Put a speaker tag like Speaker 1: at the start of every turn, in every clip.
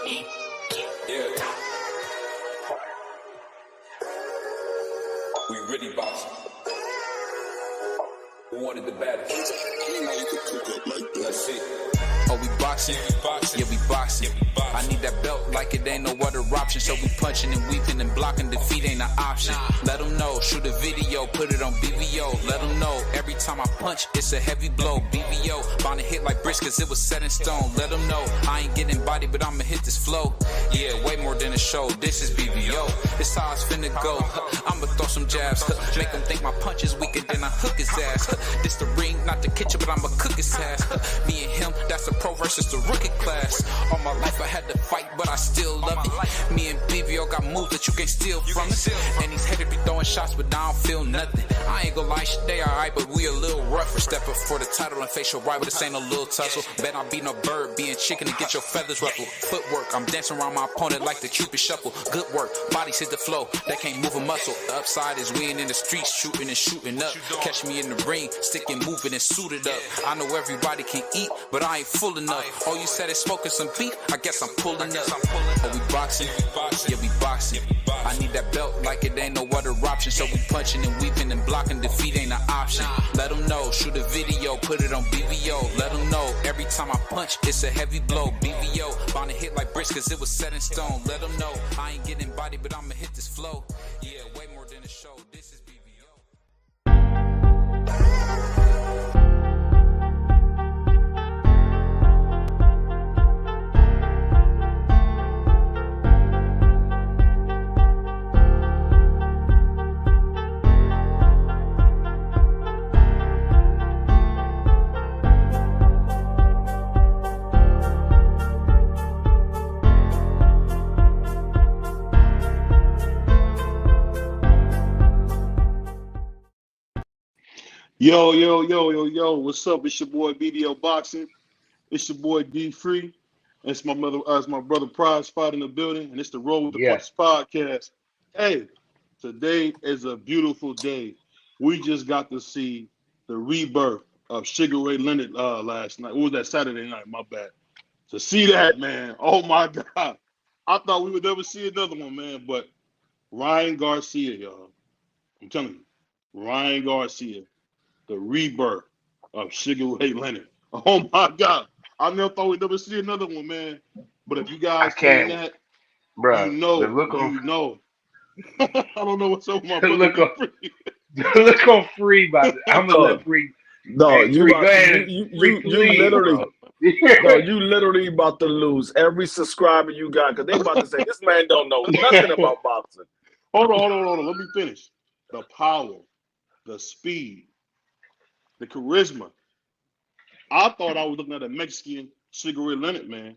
Speaker 1: Yeah. We really boxing. Who wanted the baddest? Let's see.
Speaker 2: Oh, we boxing? Yeah, we boxing. I need that belt like it ain't no other option. So we punching and weaving and blocking. Defeat ain't an option. Let them know. Shoot a video, put it on BVO. Let them know. Every time I punch, it's a heavy blow. BVO. Bound to hit like bricks cause it was set in stone. Let them know. I ain't getting body, but I'ma hit this flow. Yeah, way more than a show. This is BVO. This how it's finna go. I'ma throw some jabs. Make them think my punch is weaker than I hook his ass. This the ring, not the kitchen, but I'ma cook his ass. Me and him, that's the pro versus the rookie class. All my life I had to fight, but I still love it. Me and BVO got moves that you can't steal from us. And these haters be throwing shots, but I don't feel nothing. I ain't gonna lie, shit, they alright, but we a little rougher. Stepping for the title and face your rival, this ain't no little tussle. Bet I be no bird, being chicken to get your feathers ruffled. Footwork, I'm dancing around my opponent like the Cupid shuffle. Good work, bodies hit the flow, they can't move a muscle. The upside is we ain't in the streets, shooting and shooting up. Catch me in the ring, sticking, moving and suited up. I know everybody can eat, but I ain't full enough. Oh, you said it's smoking some beef, I guess I'm pulling up. Oh, we boxing? Yeah, we boxing. I need that belt like it ain't no other option. So we punching and weaving and blocking. Defeat ain't an option. Let them know. Shoot a video, put it on BVO. Let them know. Every time I punch, it's a heavy blow. BVO. Bound to hit like bricks cause it was set in stone. Let them know. I ain't getting body, but I'ma hit this flow. Yeah, way more than a show. This is BVO.
Speaker 3: Yo, what's up? It's your boy BDO Boxing. It's your boy D Free. It's my brother Prize Fight in the building, and it's the Roll with the Punches podcast. Hey, today is a beautiful day. We just got to see the rebirth of Sugar Ray Leonard last night. What was that, Saturday night? My bad. To see that, man, oh my God. I thought we would never see another one, man, but Ryan Garcia, y'all. I'm telling you, Ryan Garcia. The rebirth of Sugar Ray Leonard. Oh my God. I never thought we'd never see another one, man. But if you guys seen that,
Speaker 4: bro,
Speaker 3: you know. I don't know what's up with my brother.
Speaker 4: Look on Free, but I'm gonna let Free.
Speaker 5: No,
Speaker 4: hey,
Speaker 5: you
Speaker 4: Free,
Speaker 5: about,
Speaker 4: go ahead.
Speaker 5: you
Speaker 4: Free,
Speaker 5: literally,
Speaker 4: bro.
Speaker 5: no, you literally about to lose every subscriber you got because they about to say this man don't know nothing about boxing.
Speaker 3: Hold on. Let me finish. The power, the speed, the charisma. I thought I was looking at a Mexican Sugar Ray Leonard, man.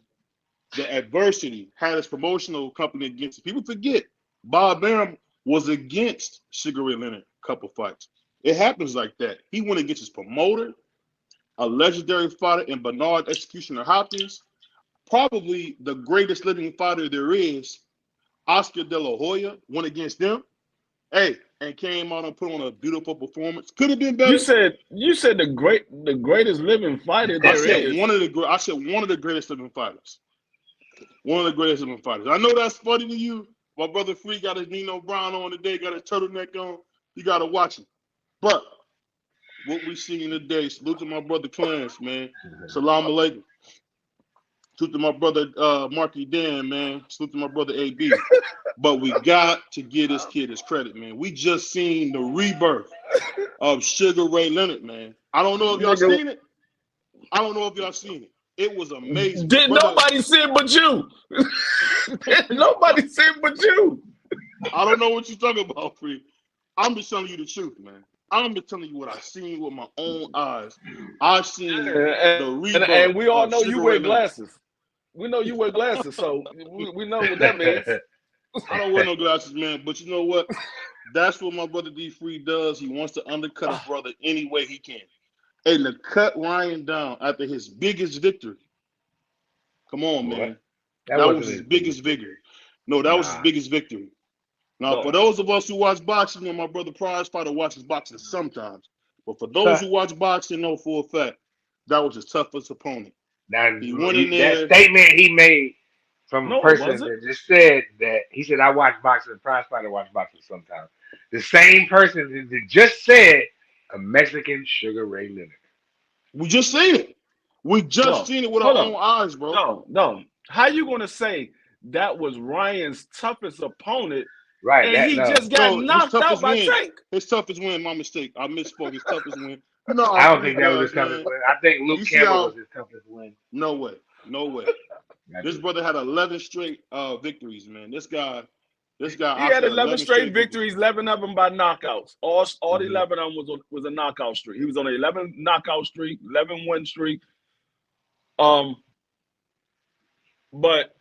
Speaker 3: The adversity had his promotional company against it. People forget Bob Arum was against Sugar Ray Leonard a couple fights. It happens like that. He went against his promoter, a legendary fighter in Bernard Executioner Hopkins, probably the greatest living fighter there is. Oscar De La Hoya went against them. Hey, and came out and put on a beautiful performance. Could have been better.
Speaker 5: You said the greatest living fighter there is.
Speaker 3: I said one of the greatest living fighters. One of the greatest living fighters. I know that's funny to you. My brother Free got his Nino Brown on today, got his turtleneck on. You gotta watch him. But what we seeing today, salute to my brother Clarence, man. Salam alaikum. Salute to my brother Marky Dan, man. Salute to my brother AB. But we got to give this kid his credit, man. We just seen the rebirth of Sugar Ray Leonard, man. I don't know if y'all seen it. It was amazing.
Speaker 5: Did nobody see it but you? Nobody see it but you.
Speaker 3: I don't know what you're talking about, Free. I'm just telling you the truth, man. I'm just telling you what I seen with my own eyes. I seen the rebirth.
Speaker 5: And we all know
Speaker 3: Sugar
Speaker 5: you wear
Speaker 3: Ray Leonard.
Speaker 5: glasses. We know you wear glasses, so we know what that means.
Speaker 3: I don't wear no glasses, man. But you know what? That's what my brother D Free does. He wants to undercut his brother any way he can. And to cut Ryan down after his biggest victory. Come on, man. That was his biggest victory. No, that was his biggest victory. Now, for those of us who watch boxing, and my brother Prize Fighter watches boxing sometimes, but for those who watch boxing, know for a fact that was his toughest opponent.
Speaker 4: Now,
Speaker 3: he went in there.
Speaker 4: That statement he made from a
Speaker 5: No, it
Speaker 4: person
Speaker 5: wasn't.
Speaker 4: that just said that he said I watch boxing. Prize fighter watch boxing sometimes. The same person that just said a Mexican Sugar Ray Leonard.
Speaker 3: We just seen it. We just
Speaker 5: No,
Speaker 3: seen it with our
Speaker 5: hold
Speaker 3: own
Speaker 5: on.
Speaker 3: eyes, bro.
Speaker 5: No. How you gonna say that was Ryan's toughest opponent
Speaker 4: Right.
Speaker 5: and
Speaker 4: That
Speaker 5: he
Speaker 4: no.
Speaker 5: just got
Speaker 3: No, his
Speaker 5: knocked out
Speaker 3: toughest
Speaker 5: by
Speaker 3: win.
Speaker 5: Tank?
Speaker 3: His toughest win, my mistake. I misspoke. His toughest win. You know
Speaker 4: I
Speaker 3: how
Speaker 4: don't
Speaker 3: Free
Speaker 4: think that was
Speaker 3: does,
Speaker 4: his toughest
Speaker 3: man.
Speaker 4: win. I think Luke
Speaker 3: You see
Speaker 4: Campbell
Speaker 3: how
Speaker 4: was his toughest win.
Speaker 3: no way. No way. This brother had 11 straight victories, man. This guy
Speaker 5: He had
Speaker 3: after
Speaker 5: 11
Speaker 3: 11
Speaker 5: straight
Speaker 3: victories.
Speaker 5: victories, 11 of them by knockouts. All
Speaker 4: Mhm.
Speaker 5: 11 of them was a knockout streak. He was on an 11 knockout streak, 11 win streak. But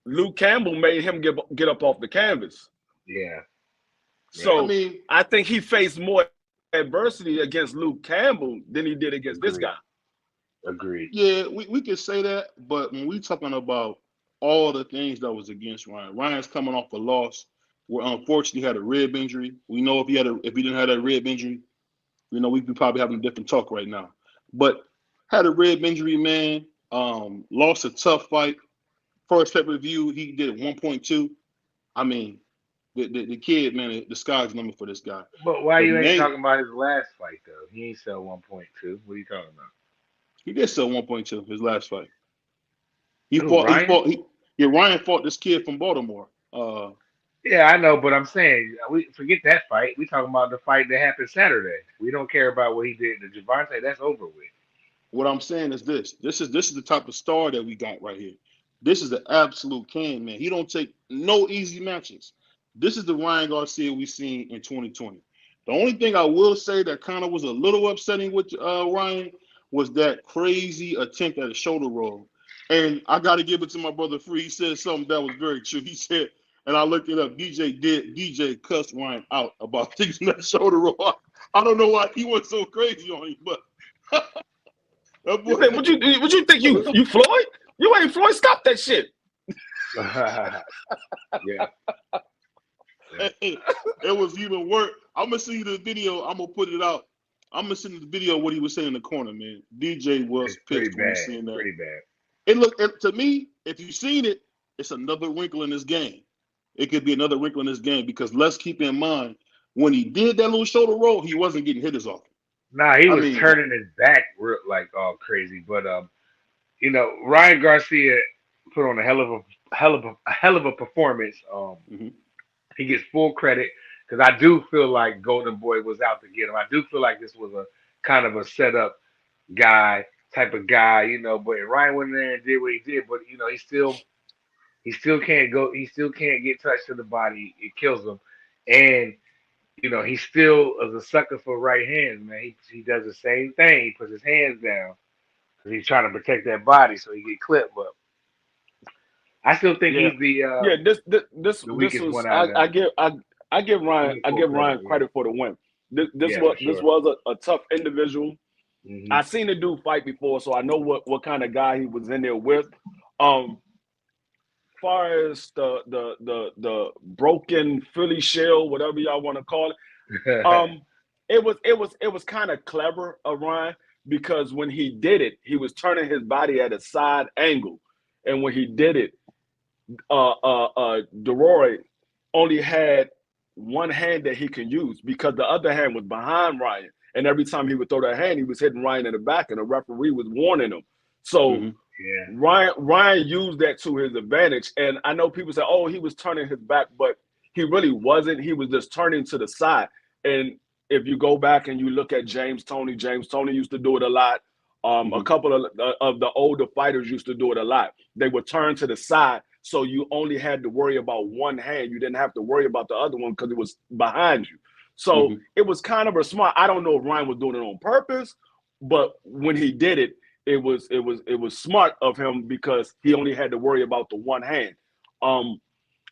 Speaker 5: Luke Campbell made him get up off the canvas.
Speaker 4: Yeah.
Speaker 5: So
Speaker 3: I mean,
Speaker 5: I think he faced more adversity against Luke Campbell than he did against this guy.
Speaker 4: Agreed.
Speaker 3: yeah, we can say that, but when we talking about all the things that was against Ryan's coming off a loss where unfortunately he had a rib injury. We know if he didn't have that rib injury, you know, we'd be probably having a different talk right now. But had a rib injury, man. Lost a tough fight. First pay-per-view, he did 1.2. I mean, the kid, man, the sky's the limit for this guy.
Speaker 4: But why
Speaker 3: The
Speaker 4: you ain't
Speaker 3: main-
Speaker 4: talking about his last fight though? He ain't sell 1.2. What are you talking about?
Speaker 3: He did sell 1.2 his last fight.
Speaker 4: Ryan?
Speaker 3: Ryan fought this kid from Baltimore.
Speaker 4: Yeah, I know, but I'm saying we forget that fight. We talking about the fight that happened Saturday. We don't care about what he did to Javante. That's over with.
Speaker 3: What I'm saying is this. This is the type of star that we got right here. This is the absolute king, man. He don't take no easy matches. This is the Ryan Garcia we seen in 2020. The only thing I will say that kind of was a little upsetting with Ryan was that crazy attempt at a shoulder roll. And I got to give it to my brother Free. He said something that was very true. He said, and I looked it up, DJ cussed Ryan out about taking that shoulder roll. I don't know why he went so crazy on him, but that boy,
Speaker 5: What you think you Floyd? You ain't Floyd. Stop that shit.
Speaker 4: Yeah.
Speaker 3: It was even worse. I'm gonna see the video. I'm gonna put it out. I'm gonna send you the video of what he was saying in the corner, man. DJ was
Speaker 4: It's pretty
Speaker 3: pissed when he
Speaker 4: bad.
Speaker 3: seen that.
Speaker 4: Pretty bad.
Speaker 3: It looked to me, if you've seen it, it's another wrinkle in this game. It could be another wrinkle in this game because let's keep in mind when he did that little shoulder roll, he wasn't getting hit as often.
Speaker 4: Nah, he
Speaker 3: I
Speaker 4: was
Speaker 3: mean-
Speaker 4: turning his back like all crazy. But you know, Ryan Garcia put on a hell of a performance.
Speaker 3: Mhm.
Speaker 4: He gets full credit because I do feel like Golden Boy was out to get him. I do feel like this was a kind of a setup type of guy, you know. But Ryan went in there and did what he did. But you know, he still can't go. He still can't get touched to the body. It kills him, and you know, he still is a sucker for right hands, man. He does the same thing. He puts his hands down because he's trying to protect that body so he get clipped. But I still think he's the
Speaker 5: This
Speaker 4: weakest
Speaker 5: was
Speaker 4: one out of
Speaker 5: I give Ryan credit for the win. This was a tough individual.
Speaker 4: Mhm.
Speaker 5: I seen the dude fight before, so I know what kind of guy he was in there with. Far as the broken Philly shell, whatever y'all want to call it, it was kind of clever of Ryan because when he did it, he was turning his body at a side angle, and when he did it, DeRoy only had one hand that he can use because the other hand was behind Ryan. And every time he would throw that hand, he was hitting Ryan in the back, and the referee was warning him. So
Speaker 4: Yeah.
Speaker 5: Ryan used that to his advantage. And I know people say, oh, he was turning his back, but he really wasn't. He was just turning to the side. And if you go back and you look at James Toney used to do it a lot. A couple of the older fighters used to do it a lot. They would turn to the side, so you only had to worry about one hand. You didn't have to worry about the other one because it was behind you. So it was kind of a smart. I don't know if Ryan was doing it on purpose, but when he did it, it was smart of him because he only had to worry about the one hand.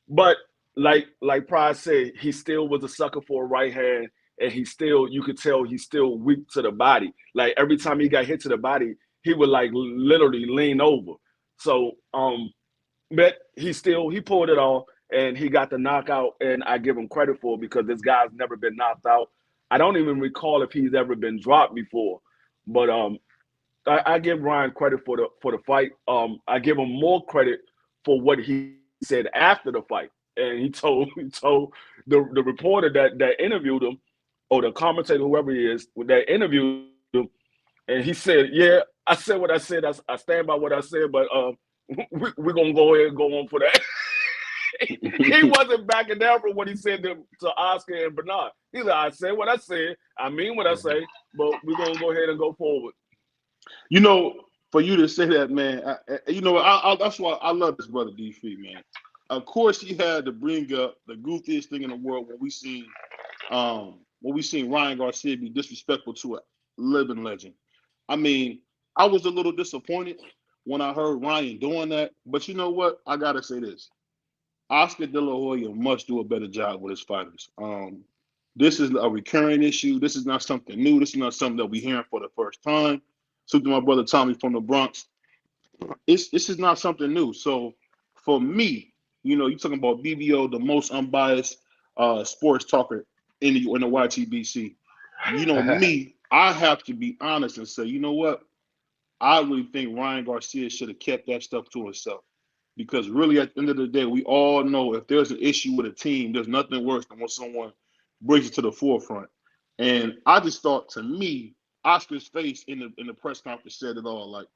Speaker 5: But like Pride said, he still was a sucker for a right hand. And you could tell he's still weak to the body. Like every time he got hit to the body, he would like literally lean over. So, but he pulled it off and he got the knockout, and I give him credit for it because this guy's never been knocked out. I don't even recall if he's ever been dropped before, but I give Ryan credit for the fight. I give him more credit for what he said after the fight. And he told the reporter that interviewed him, or the commentator, whoever he is, that interviewed him, and he said, "Yeah, I said what I said. I stand by what I said, but we're gonna go ahead and go on for that." He wasn't backing down from what he said to Oscar and Bernard. He said, "I said what I said. I mean what I say, but we're gonna go ahead and go forward."
Speaker 3: You know, for you to say that, man, that's why I love this brother D3, man. Of course, he had to bring up the goofiest thing in the world when we seen Ryan Garcia be disrespectful to a living legend. I mean, I was a little disappointed when I heard Ryan doing that, but you know what? I gotta say this: Oscar De La Hoya must do a better job with his fighters. This is a recurring issue. This is not something new. This is not something that we're hearing for the first time. So to my brother Tommy from the Bronx, this is not something new. So for me, you know, you're talking about BBO, the most unbiased sports talker in the YTBC. You know me, I have to be honest and say, you know what? I really think Ryan Garcia should have kept that stuff to himself. Because really, at the end of the day, we all know if there's an issue with a team, there's nothing worse than when someone brings it to the forefront. And I just thought, to me, Oscar's face in the press conference said it all. Like,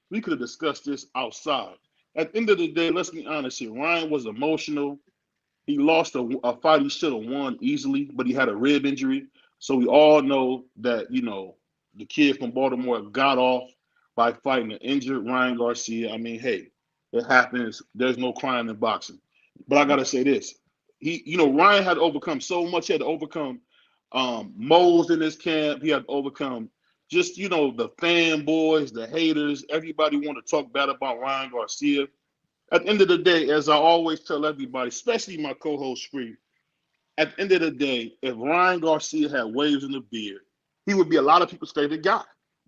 Speaker 3: we could have discussed this outside. At the end of the day, let's be honest here. Ryan was emotional. He lost a fight he should have won easily, but he had a rib injury. So we all know that, you know, the kid from Baltimore got off by fighting an injured Ryan Garcia. I mean, hey, it happens. There's no crying in boxing. But I got to say this. Ryan had to overcome so much. He had to overcome moles in his camp. He had to overcome just, you know, the fanboys, the haters. Everybody want to talk bad about Ryan Garcia. At the end of the day, as I always tell everybody, especially my co-host Free, at the end of the day, if Ryan Garcia had waves in the beard, he would be a lot of people's favorite guy.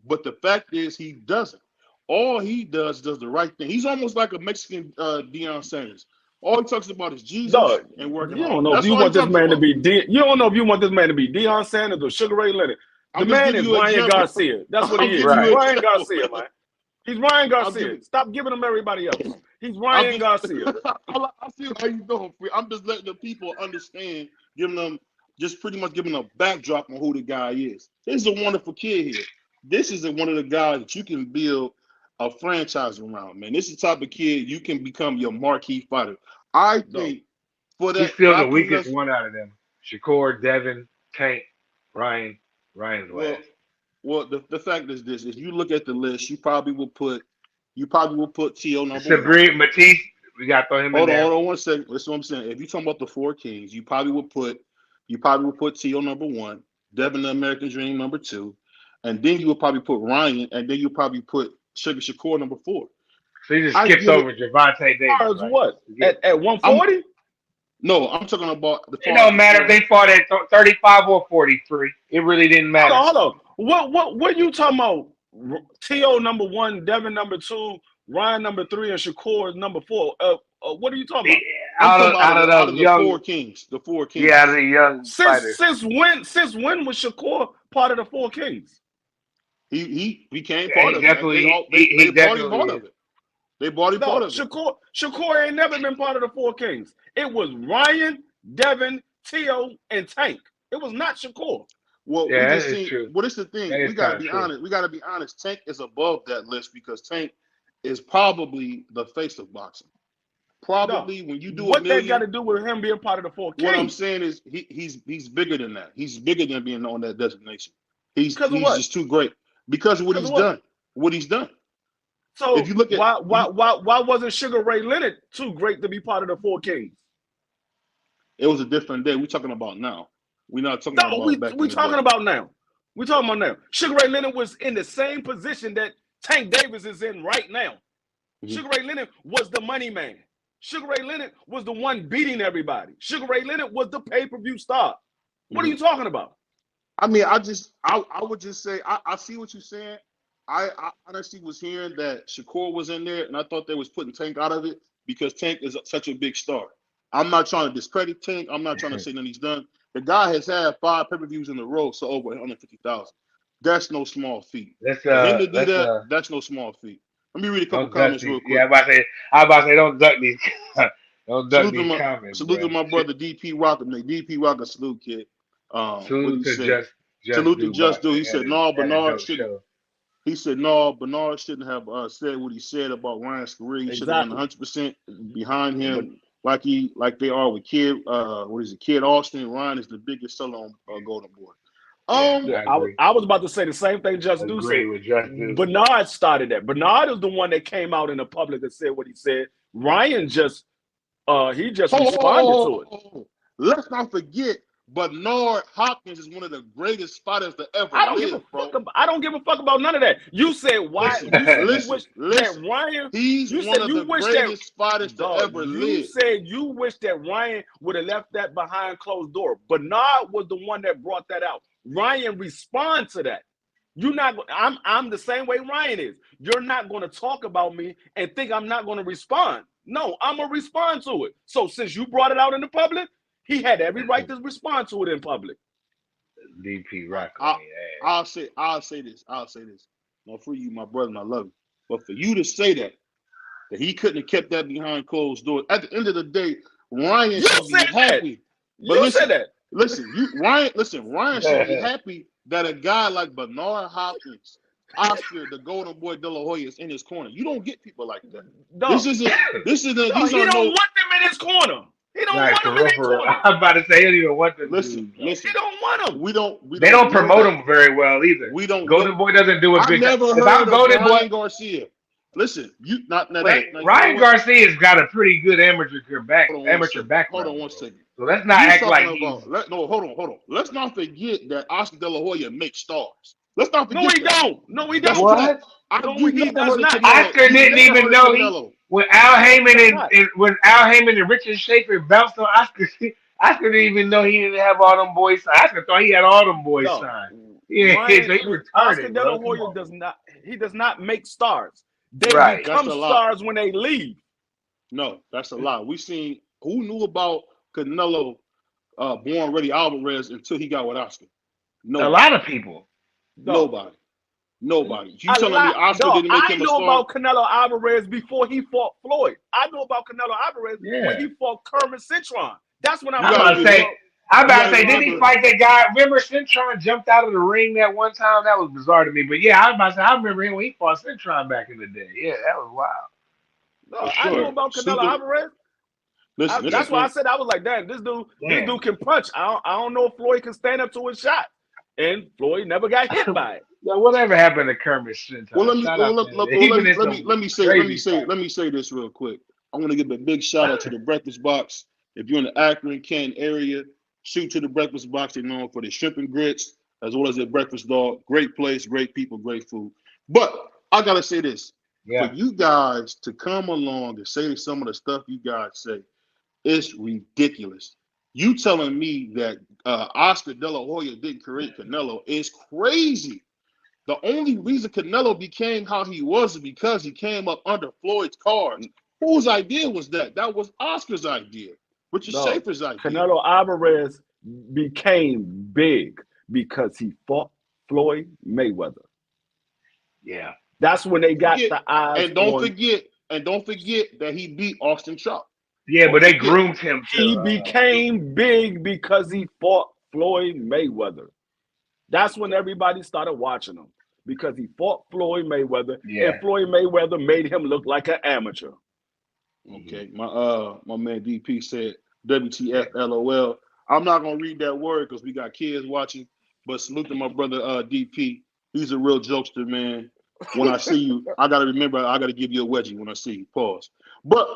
Speaker 3: But the fact is, he doesn't. All he does the right thing. He's almost like a Mexican Deion Sanders. All he talks about is Jesus and working hard.
Speaker 5: You don't know if you want this man to be you don't know if you want this man to be Deion Sanders or Sugar Ray Leonard. The man is Ryan Garcia. That's what he is.
Speaker 3: Right.
Speaker 5: He's Ryan Garcia, man. He's Ryan Garcia. Stop giving him everybody else. He's Ryan Garcia.
Speaker 3: I see how you doing, Free. I'm just letting the people understand, pretty much giving a backdrop on who the guy is. This is a wonderful kid here. This is one of the guys that you can build a franchise around, man. This is the type of kid you can become your marquee fighter. I think for that.
Speaker 4: He's still the weakest one out of them. Shakur, Devin, Tank, Ryan's last.
Speaker 3: Well, the fact is this: if you look at the list, you probably will put T.O. number
Speaker 4: one. Matisse, we got to throw him in there.
Speaker 3: Hold on 1 second. That's what I'm saying. If you're talking about the four kings, you probably would put T.O. number 1, Devin the American Dream number 2, and then you would probably put Ryan, and then you probably put Sugar Shakur number 4.
Speaker 4: So you just skipped over Gervonta Davis.
Speaker 5: Right? What? At 140?
Speaker 3: No, I'm talking about the.
Speaker 4: It don't matter if they fought at 35 or 43. It really didn't matter.
Speaker 5: Hold on. What you talking about? T.O. number 1, Devin number 2, Ryan number 3, and Shakur number 4. What are you talking about?
Speaker 3: Out of the young, four kings. The four kings.
Speaker 4: Yeah, the young fighters.
Speaker 5: Since when was Shakur part of the four kings?
Speaker 3: He became part of it.
Speaker 4: They
Speaker 3: bought him part of it. They bought him part of it.
Speaker 5: Shakur ain't never been part of the four kings. It was Ryan, Devin, T.O., and Tank. It was not Shakur.
Speaker 3: Well,
Speaker 4: yeah, it's true.
Speaker 3: Well, it's the thing. We gotta be honest. We gotta be honest. Tank is above that list because Tank is probably the face of boxing. Probably when you do
Speaker 5: what they got to do with him being part of the four kings.
Speaker 3: What I'm saying is he's bigger than that. He's bigger than being on that designation. He's just too great because of what he's done. What he's done.
Speaker 5: So if you look at why wasn't Sugar Ray Leonard too great to be part of the four kings?
Speaker 3: It was a different day. We're talking about now. We're not talking about back then.
Speaker 5: We're talking about now. We're talking about now. Sugar Ray Leonard was in the same position that Tank Davis is in right now. Mm-hmm. Sugar Ray Leonard was the money man. Sugar Ray Leonard was the one beating everybody. Sugar Ray Leonard was the pay-per-view star. What are you talking about?
Speaker 3: I mean, I would just say I see what you're saying. I honestly was hearing that Shakur was in there, and I thought they was putting Tank out of it because Tank is such a big star. I'm not trying to discredit Tank. I'm not trying to say that he's done. The guy has had 5 pay-per-views in a row, so over 150,000. That's no small feat. That's no small feat. Let me read a couple
Speaker 4: Don't duck
Speaker 3: comments
Speaker 4: these.
Speaker 3: real
Speaker 4: Yeah,
Speaker 3: quick.
Speaker 4: I about to say, don't duck these. Don't duck
Speaker 3: Salute to
Speaker 4: these
Speaker 3: my
Speaker 4: comments,
Speaker 3: salute to
Speaker 4: bro.
Speaker 3: my brother DP Rocker. DP Rocker salute, kid. What did
Speaker 4: Salute
Speaker 3: he
Speaker 4: to
Speaker 3: say?
Speaker 4: just
Speaker 3: Salute to
Speaker 4: do
Speaker 3: Just Do.
Speaker 4: boxing.
Speaker 3: He said no,
Speaker 4: That is
Speaker 3: Bernard
Speaker 4: dope
Speaker 3: shouldn't.
Speaker 4: show.
Speaker 3: He said no, Bernard shouldn't have said what he said about Ryan's career. He should have been
Speaker 5: Exactly.
Speaker 3: 100% behind
Speaker 5: But
Speaker 3: him, like they are with Kid. What is it? Kid Austin. Ryan is the biggest seller on Golden Boy.
Speaker 4: Yeah,
Speaker 5: yeah,
Speaker 4: I agree.
Speaker 5: I was about to say the same thing Just Do said.
Speaker 4: Agree with just do.
Speaker 5: Bernard started that. Bernard is the one that came out in the public and said what he said. Ryan just he just responded to it.
Speaker 3: Let's not forget, Bernard Hopkins is one of the greatest fighters to ever
Speaker 5: I don't give a
Speaker 3: live, bro.
Speaker 5: fuck. I don't give a fuck about none of that. You said why?
Speaker 3: Listen,
Speaker 5: You said you
Speaker 3: listen,
Speaker 5: wish
Speaker 3: listen.
Speaker 5: that Ryan.
Speaker 3: He's
Speaker 5: You
Speaker 3: one
Speaker 5: said
Speaker 3: of
Speaker 5: you
Speaker 3: the
Speaker 5: wish that.
Speaker 3: greatest fighters to
Speaker 5: Dog,
Speaker 3: ever
Speaker 5: you
Speaker 3: live.
Speaker 5: said you wish that Ryan would have left that behind closed door. Bernard was the one that brought that out. Ryan respond to that. You're not. I'm the same way Ryan is. You're not going to talk about me and think I'm not going to respond. No, I'm gonna respond to it. So since you brought it out in the public, he had every right to respond to it in public.
Speaker 4: DP Rock.
Speaker 3: I'll say this. Now for you, my brother, and I love you. But for you to say that he couldn't have kept that behind closed doors. At the end of the day, Ryan should be happy. But
Speaker 5: You said that.
Speaker 3: Ryan should be happy that a guy like Bernard Hopkins, Oscar, the Golden Boy De La Hoya is in his corner. You don't get people like that.
Speaker 5: No.
Speaker 3: This isn't.
Speaker 5: He don't want them in his corner. He don't want them in his corner.
Speaker 4: I'm about to say he don't even want them.
Speaker 3: Listen.
Speaker 5: He don't want them.
Speaker 3: They
Speaker 4: don't promote them very well either.
Speaker 3: We don't.
Speaker 4: Golden Boy doesn't do a
Speaker 3: I
Speaker 4: good
Speaker 3: never
Speaker 4: job.
Speaker 3: heard
Speaker 4: If I'm
Speaker 3: of
Speaker 4: Golden
Speaker 3: Ryan
Speaker 4: Boy,
Speaker 3: Garcia. Listen, you not now.
Speaker 4: Ryan Garcia's got a pretty good amateur background.
Speaker 3: Hold on one second.
Speaker 4: So let's not act like
Speaker 3: hold on. Let's not forget that Oscar De La Hoya makes stars. Let's not forget.
Speaker 5: No, he don't. No, he don't.
Speaker 4: What?
Speaker 5: He does not.
Speaker 4: Oscar didn't even know when Al Heyman and Richard Schaefer bounced on Oscar. Oscar didn't even know he didn't have all them boys signed. Oscar thought he had all them boys signed. Yeah, so he retarded.
Speaker 5: Oscar De La Hoya does not make stars. They become stars when they leave.
Speaker 3: No, that's a lie. We seen who knew about Canelo Born Ready Alvarez until he got with Oscar.
Speaker 4: A lot of people.
Speaker 3: Nobody. You telling me Oscar didn't make him a star?
Speaker 5: I know about Canelo Alvarez before he fought Floyd. I know about Canelo Alvarez when he fought Kermit Cintron. That's when I'm
Speaker 4: about to say, didn't he fight that guy? Remember Cintron jumped out of the ring that one time? That was bizarre to me. But yeah, I was about to say, I remember him when he fought Cintron back in the day. Yeah, that was wild.
Speaker 5: No, I know about Canelo Alvarez. That's why I said I was like, damn, this dude can punch. I don't know if Floyd can stand up to his shot. And Floyd never got hit by it.
Speaker 4: Yeah, whatever happened to Kermit Cintron?
Speaker 3: Well, let me say this real quick. I want to give a big shout out to the Breakfast Box. If you're in the Akron, Canton area, shoot to the Breakfast Box. They're known for the shrimp and grits as well as their breakfast dog. Great place, great people, great food. But I gotta say this: for you guys to come along and say some of the stuff you guys say, it's ridiculous. You telling me that Oscar De La Hoya didn't create Canelo is crazy. The only reason Canelo became how he was is because he came up under Floyd's cards. Whose idea was that? That was Oscar's idea, which is Schaefer's idea.
Speaker 5: Canelo Alvarez became big because he fought Floyd Mayweather.
Speaker 4: Yeah.
Speaker 5: That's when they got the eyes.
Speaker 3: And don't forget that he beat Austin Trout.
Speaker 4: Yeah, but they groomed him.
Speaker 5: He became big because he fought Floyd Mayweather. That's when everybody started watching him because he fought Floyd Mayweather, and Floyd Mayweather made him look like an amateur.
Speaker 3: Okay, my man DP said WTF LOL. I'm not gonna read that word because we got kids watching, but salute to my brother DP. He's a real jokester, man. When I see you, I gotta remember I gotta give you a wedgie when I see you. Pause. But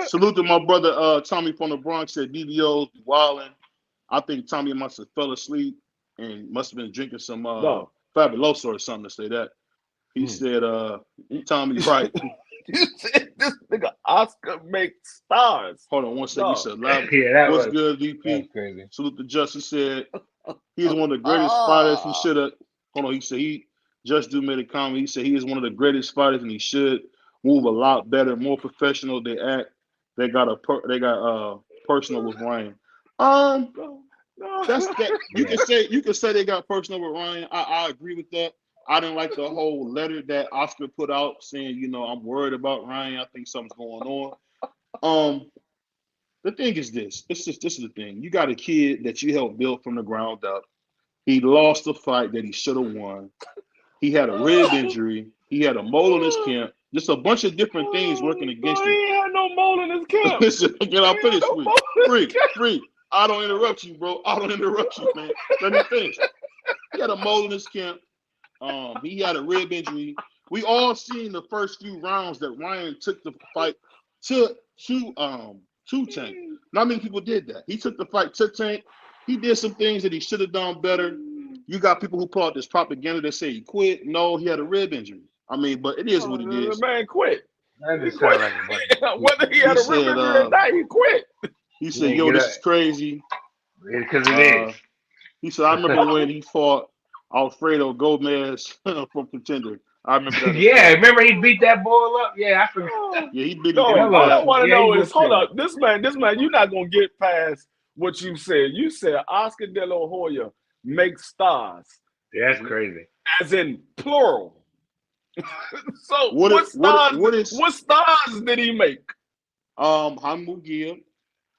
Speaker 3: salute to my brother Tommy from the Bronx said DVO's wilding. I think Tommy must have fell asleep and must have been drinking some Fabuloso or something to say that. He said Tommy's right.
Speaker 5: You said this nigga Oscar makes stars.
Speaker 3: Hold on one second. You said loud.
Speaker 4: What's
Speaker 3: good, DP?
Speaker 4: That's crazy.
Speaker 3: Salute to Justin said he's one of the greatest fighters. He should have. Hold on. He said Just Do made a comment. He said he is one of the greatest fighters and he should move a lot better, more professional. They act. They got personal with Ryan. That's that. You can say they got personal with Ryan. I agree with that. I didn't like the whole letter that Oscar put out saying, I'm worried about Ryan. I think something's going on. The thing is this. This is the thing. You got a kid that you helped build from the ground up. He lost a fight that he should have won. He had a rib injury. He had a mole in his camp. Just a bunch of different things working against him.
Speaker 5: He had no mole in his camp.
Speaker 3: Listen, can I finish? Free. I don't interrupt you, bro. I don't interrupt you, man. Let me finish. He had a mole in his camp. He had a rib injury. We all seen the first few rounds that Ryan took the fight to Tank. Not many people did that. He took the fight to Tank. He did some things that he should have done better. You got people who pull out this propaganda that say he quit. No, he had a rib injury. I mean, but it is what it is.
Speaker 5: The man quit.
Speaker 4: That just sound like a
Speaker 5: Whether he had a rib injury or not, he quit.
Speaker 3: He said, "Yo, this is crazy."
Speaker 4: Because it is.
Speaker 3: He said, "I remember when he fought Alfredo Gomez from Contender. I remember that."
Speaker 4: Yeah, remember he beat that boy up? Yeah, I forgot.
Speaker 3: Yeah, he beat him.
Speaker 5: No, what I want to know is, hold
Speaker 4: up.
Speaker 5: up. This man, you're not going to get past what you said. You said Oscar De La Hoya makes stars.
Speaker 4: That's crazy.
Speaker 5: As in plural. So what stars did he make?
Speaker 3: Hamugia.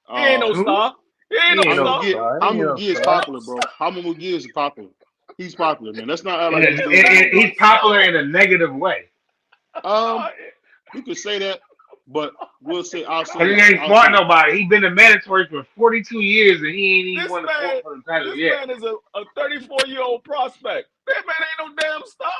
Speaker 5: He ain't no star. He ain't no star.
Speaker 3: Hamugia is popular, bro. Hamugia is popular. He's popular, man. That's not like
Speaker 4: he's popular in a negative way.
Speaker 3: You could say that, but we'll say
Speaker 4: he ain't smart nobody. He's been a mandatory for 42 years and he ain't even won the fight for the title yet.
Speaker 5: This man is a 34-year-old prospect. That man ain't no damn star.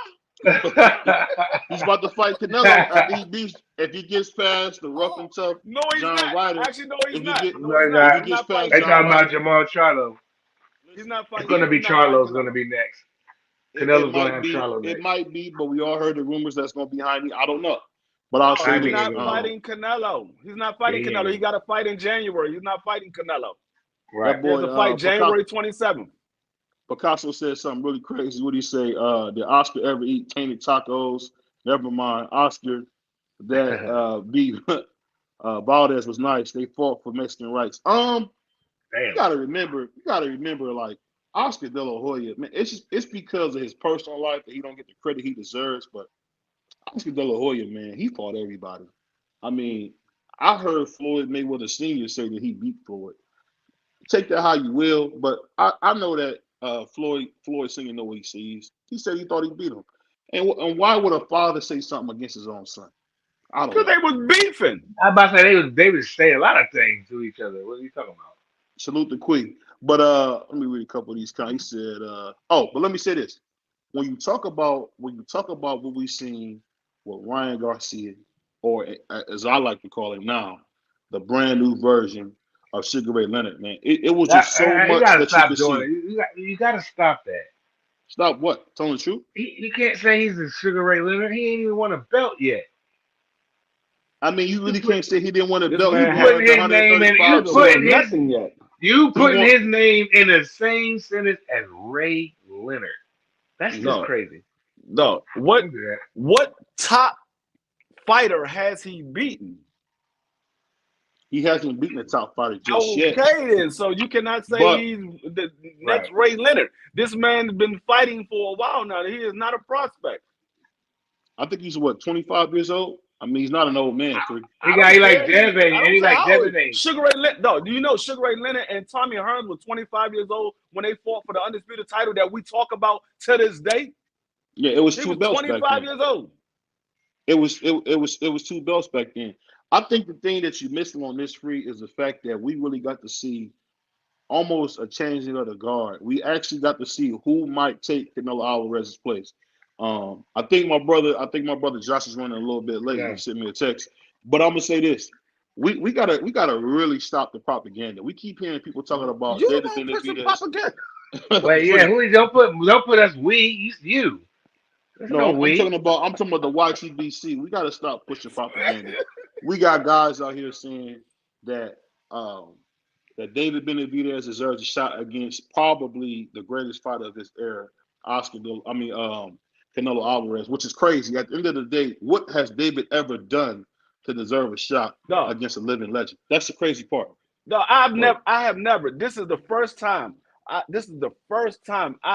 Speaker 3: He's about to fight Canelo if he gets past the rough and tough.
Speaker 5: No, he's
Speaker 3: John
Speaker 5: not.
Speaker 3: Ryder.
Speaker 5: Actually, no, he's not.
Speaker 4: They talking about Jamal Charlo.
Speaker 5: He's not fighting.
Speaker 4: It's going to be Charlo's going to be next. Canelo's going to have Charlo next.
Speaker 3: It might be, but we all heard the rumors that's going to be behind me. I don't know. But I'll say
Speaker 5: he's not fighting Canelo. He's not fighting Canelo. He got a fight in January. He's not fighting Canelo.
Speaker 4: Right.
Speaker 5: There's a fight January 27th.
Speaker 3: Picasso said something really crazy. What did he say? Did Oscar ever eat tainted tacos? Never mind. Oscar that beat Valdez was nice. They fought for Mexican rights. You gotta remember, like Oscar De La Hoya, man, it's because of his personal life that he don't get the credit he deserves. But Oscar De La Hoya, man, he fought everybody. I mean, I heard Floyd Mayweather Sr. say that he beat Floyd. Take that how you will, but I know that Floyd Sr. know what he sees. He said he thought he beat him. And why would a father say something against his own son? I don't know.
Speaker 5: Because they was beefing.
Speaker 4: I about to say they would say a lot of things to each other. What are you talking about?
Speaker 3: Salute the Queen. But let me read a couple of these. He said, but let me say this. When you talk about what we seen with Ryan Garcia, or as I like to call it now, the brand new version of Sugar Ray Leonard, man, it was just so much that you could see.
Speaker 4: You got to stop that.
Speaker 3: Stop what? Telling the truth?
Speaker 4: You can't say he's a Sugar Ray Leonard. He ain't even won a belt yet.
Speaker 3: I mean, you really can't say he didn't win a belt.
Speaker 4: You putting his name in the same sentence as Ray Leonard. That's just crazy.
Speaker 5: No. What top fighter has he beaten?
Speaker 3: He hasn't beaten a top fighter just yet.
Speaker 5: Okay, then. So you cannot say he's the next Ray Leonard. This man's been fighting for a while now. He is not a prospect.
Speaker 3: I think he's 25 years old. I mean, he's not an old man.
Speaker 4: He like Devin, and he like Devin.
Speaker 5: Sugar Ray Leonard. No, do you know Sugar Ray Leonard and Tommy Hearns were 25 years old when they fought for the undisputed title that we talk about to this day?
Speaker 3: Yeah, it was two belts back then.
Speaker 5: 25 years old.
Speaker 3: It was two belts back then. I think the thing that you're missing on this free is the fact that we really got to see almost a changing of the guard. We actually got to see who might take Canelo Alvarez's place. I think my brother Josh is running a little bit late. He sent me a text, but I'm gonna say this: we gotta really stop the propaganda. We keep hearing people talking about
Speaker 5: you don't put some propaganda.
Speaker 4: Wait, who don't put us? You.
Speaker 3: No, I'm talking about the YTBC. We gotta stop pushing propaganda. We got guys out here saying that that David Benavidez deserves a shot against probably the greatest fighter of this era, Canelo Alvarez, which is crazy. At the end of the day, what has David ever done to deserve a shot against a living legend? That's the crazy part.
Speaker 5: No, I have never. This is the first time. I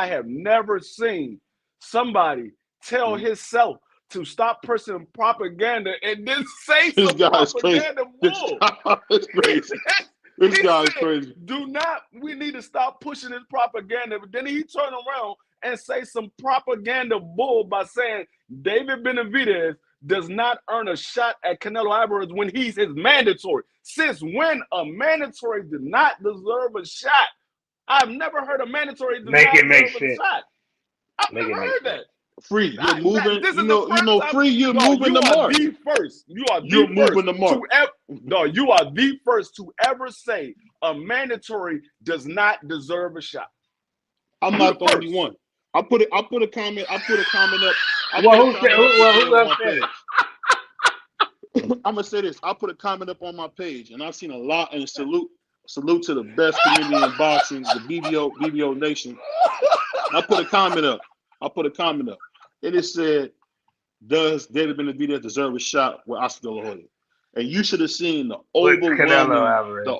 Speaker 5: have never seen somebody tell himself to stop pushing propaganda and then say
Speaker 3: This
Speaker 5: some
Speaker 3: guy's crazy.
Speaker 5: propaganda
Speaker 3: This
Speaker 5: bull.
Speaker 3: guy is crazy. This
Speaker 5: He
Speaker 3: guy's
Speaker 5: said,
Speaker 3: crazy.
Speaker 5: we need to stop pushing this propaganda. But then he turned around and say some propaganda bull by saying David Benavidez does not earn a shot at Canelo Alvarez when he's his mandatory. Since when a mandatory did not deserve a shot? I've never heard a mandatory does
Speaker 4: Make
Speaker 5: not
Speaker 4: it make
Speaker 5: deserve a
Speaker 4: sense.
Speaker 5: shot. I've
Speaker 4: Make it
Speaker 5: never
Speaker 4: make
Speaker 5: heard
Speaker 4: sense.
Speaker 5: that.
Speaker 3: Free, you're moving.
Speaker 5: This
Speaker 3: You
Speaker 5: is
Speaker 3: know,
Speaker 5: the first time.
Speaker 3: Free. You're
Speaker 5: No,
Speaker 3: moving
Speaker 5: you
Speaker 3: the
Speaker 5: are
Speaker 3: mark.
Speaker 5: the first. You are
Speaker 3: You're
Speaker 5: the
Speaker 3: moving
Speaker 5: first
Speaker 3: the mark.
Speaker 5: to ever. No, you are the first to ever say a mandatory does not deserve a shot.
Speaker 3: I'm not the only one. I put a comment up.
Speaker 4: Well, who else said it?
Speaker 3: I'm gonna say this. I put a comment up on my page, and I've seen a lot. And salute to the best community in boxing, the BBO Nation. I put a comment up. And it said, "Does David Benavidez deserve a shot with Oscar De La Hoya?" And you should have seen the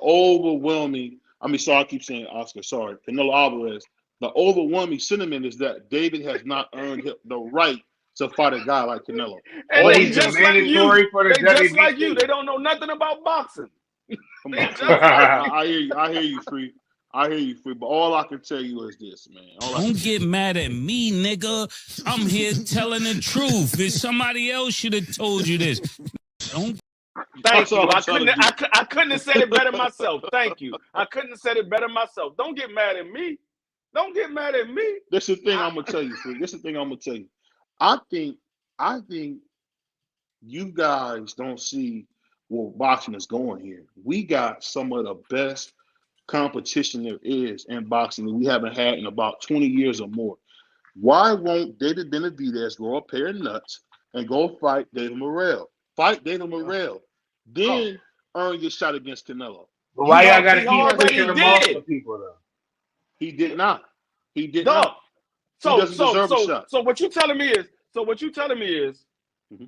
Speaker 3: overwhelming. I mean, sorry, I keep saying Oscar. Sorry, Canelo Alvarez. The overwhelming sentiment is that David has not earned the right to fight a guy like Canelo.
Speaker 4: But he's just mandatory for the WBC.
Speaker 5: Just like you, they don't know nothing about boxing.
Speaker 3: Come on, I hear you. I hear you, Free. But all I can tell you is this, man.
Speaker 6: Don't get mad at me, nigga. I'm here telling the truth. If somebody else should have told you this. Don't.
Speaker 5: Thank you. I couldn't have said it better myself. Thank you. I couldn't have said it better myself. Don't get mad at me. Don't get mad at me.
Speaker 3: This is the thing I'm gonna tell you, Free. I think you guys don't see where boxing is going here. We got some of the best competition there is in boxing that we haven't had in about 20 years or more. Why won't David Benavidez grow a pair of nuts and go fight David Morrell? Then earn your shot against Canelo.
Speaker 4: But why y'all gotta keep pushing him off for people though?
Speaker 3: He did not. He doesn't deserve a shot.
Speaker 5: So what you telling me is, mm-hmm.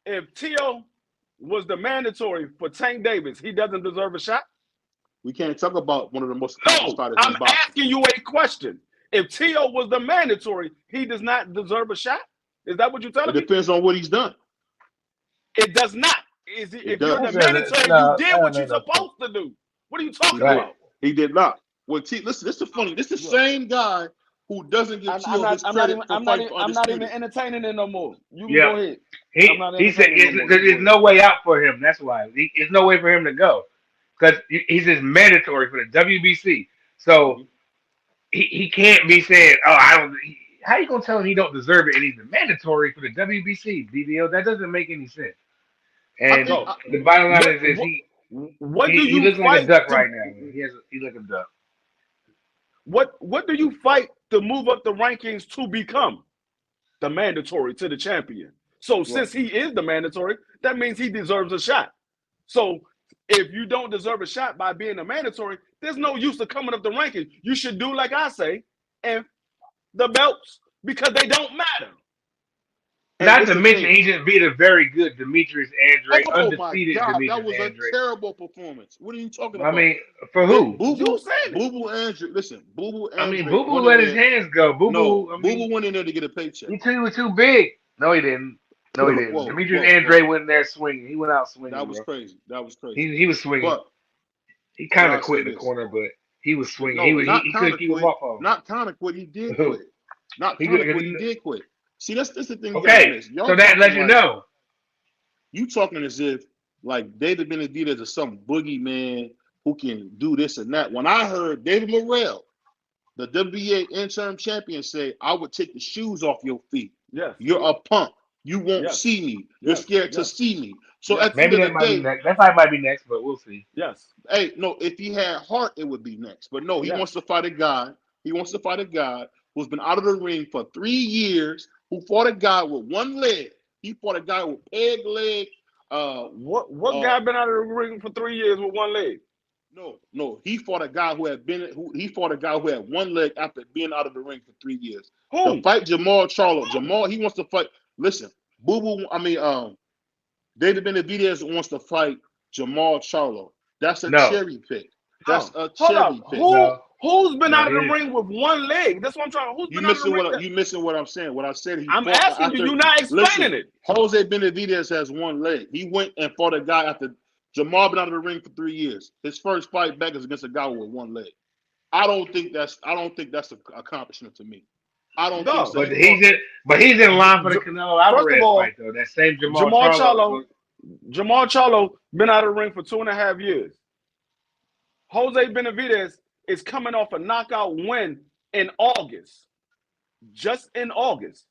Speaker 5: if Tio was the mandatory for Tank Davis, he doesn't deserve a shot?
Speaker 3: We can't talk about one of the most accomplished fighters in boxing.
Speaker 5: I'm asking you a question. If Tio was the mandatory, he does not deserve a shot? Is that what you're telling me?
Speaker 3: It depends on what he's done.
Speaker 5: It does not. If you're the mandatory, you did what you're supposed to do. What are you talking about?
Speaker 3: He did not. Well, listen, this is funny. This is the same guy who doesn't give Tio his credit for fighting for
Speaker 5: I'm not even entertaining it no more. You can go ahead.
Speaker 4: He said there's no way out for him. That's why. There's no way for him to go. Because he's just mandatory for the WBC. So he can't be saying, I don't. How you going to tell him he don't deserve it and he's mandatory for the WBC, BBO? That doesn't make any sense. And the bottom line is he looks like a duck right now. He looks like a duck.
Speaker 5: What do you fight to move up the rankings to become the mandatory to the champion? So since he is the mandatory, that means he deserves a shot. So if you don't deserve a shot by being a mandatory, there's no use to coming up the rankings. You should do like I say, and the belts, because they don't matter.
Speaker 4: Not to mention, he just beat a very good Demetrius Andrade, undefeated
Speaker 3: God,
Speaker 4: Demetrius
Speaker 3: that was
Speaker 4: Andrade.
Speaker 3: A terrible performance. What are you talking about?
Speaker 4: I mean, for who?
Speaker 3: Boo Boo Andrade. Listen, Boo Boo Andrade.
Speaker 4: I mean, Boo Boo let his hands go. Boo
Speaker 3: Boo went in there to get a paycheck.
Speaker 4: He was too big. No, he didn't. Demetrius Andrade went in there swinging. He went out swinging.
Speaker 3: That was crazy.
Speaker 4: He was swinging. But he kind of quit in the corner, but he was swinging. He couldn't keep him off.
Speaker 3: Not kind of quit. He did quit. Not kind of quit. He did quit. See, that's the thing.
Speaker 4: Okay, so that lets you know.
Speaker 3: You talking as if like David Benavidez is some boogeyman who can do this and that. When I heard David Morrell, the WBA interim champion, say, "I would take the shoes off your feet.
Speaker 5: Yes.
Speaker 3: You're a punk. You won't see me. You're scared to see me." So at the
Speaker 4: maybe
Speaker 3: end
Speaker 4: that
Speaker 3: of the
Speaker 4: might
Speaker 3: day,
Speaker 4: be next. That fight might be next, but we'll see.
Speaker 5: Yes.
Speaker 3: Hey, no, if he had heart, it would be next. But no, he wants to fight a guy. He wants to fight a guy who's been out of the ring for 3 years, who fought a guy with one leg. He fought a guy with peg leg.
Speaker 5: What guy been out of the ring for 3 years with one leg?
Speaker 3: No. He fought a guy who had one leg after being out of the ring for 3 years.
Speaker 5: Who?
Speaker 3: To fight Jamal Charlo. He wants to fight. Listen, David Benavidez wants to fight Jamal Charlo. That's a cherry pick. That's a cherry pick.
Speaker 5: Who's been out of the ring with one leg? That's what I'm trying. Who's been out of the ring?
Speaker 3: You missing what I'm saying? What I said.
Speaker 5: I'm asking you. You're not explaining it.
Speaker 3: Jose Benavidez has one leg. He went and fought a guy after Jamal been out of the ring for 3 years. His first fight back is against a guy with one leg. I don't think that's an accomplishment to me. I don't think so.
Speaker 4: But he's in line for the Canelo Alvarez fight though. That same Jamal Charlo.
Speaker 5: Jamal Charlo been out of the ring for 2.5 years. Jose Benavidez is coming off a knockout win in August. Just in August.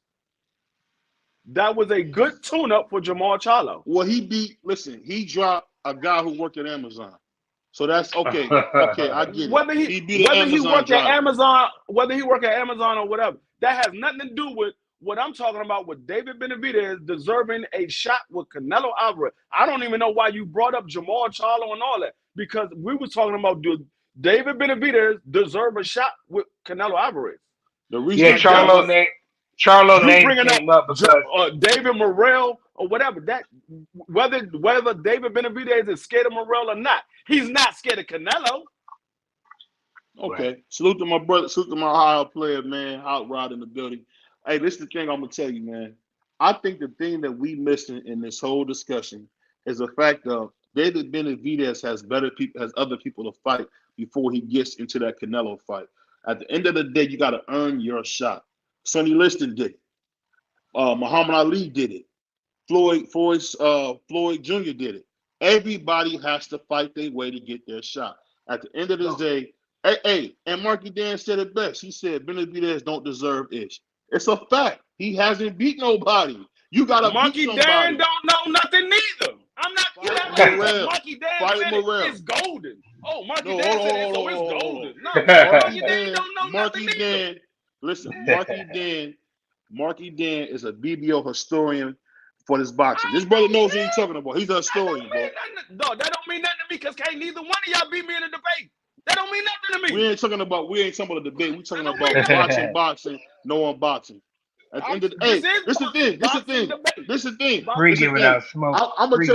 Speaker 5: That was a good tune-up for Jamal Charlo.
Speaker 3: Well, he dropped a guy who worked at Amazon. So that's okay. Okay, I get it.
Speaker 5: Whether he worked at Amazon or whatever, that has nothing to do with what I'm talking about with David Benavidez deserving a shot with Canelo Alvarez. I don't even know why you brought up Jamal Charlo and all that, because we were talking about David Benavidez deserve a shot with Canelo Alvarez.
Speaker 3: The reason
Speaker 4: Charlo name came up because
Speaker 5: David Morrell or whatever. That whether David Benavidez is scared of Morrell or not, he's not scared of Canelo.
Speaker 3: Okay. Right. Salute to my brother, salute to my high player, man. Hot Rod in the building. Hey, this is the thing I'm gonna tell you, man. I think the thing that we missing in this whole discussion is the fact of David Benavidez has other people to fight before he gets into that Canelo fight. At the end of the day, you got to earn your shot. Sonny Liston did it. Muhammad Ali did it. Floyd Jr. did it. Everybody has to fight their way to get their shot. At the end of the day, and Marky Dan said it best. He said Benavidez don't deserve ish. It's a fact. He hasn't beat nobody. You got to beat somebody.
Speaker 5: Dan don't know nothing neither. I'm not. Marky Dan said it's golden. Oh, Marky Dan said it, so it's golden. No, Marky Dan don't know nothing either.
Speaker 3: Listen, Marky Dan is a BBO historian for this boxing. This brother knows what he's talking about. He's a historian, bro.
Speaker 5: No, that don't mean nothing to me because can't neither one of y'all beat me in a debate. That don't mean nothing to me.
Speaker 3: We ain't talking about a debate. We talking about boxing, no one boxing. At the end of the day, this is the thing.
Speaker 4: Free giving out smoke.
Speaker 3: I'm gonna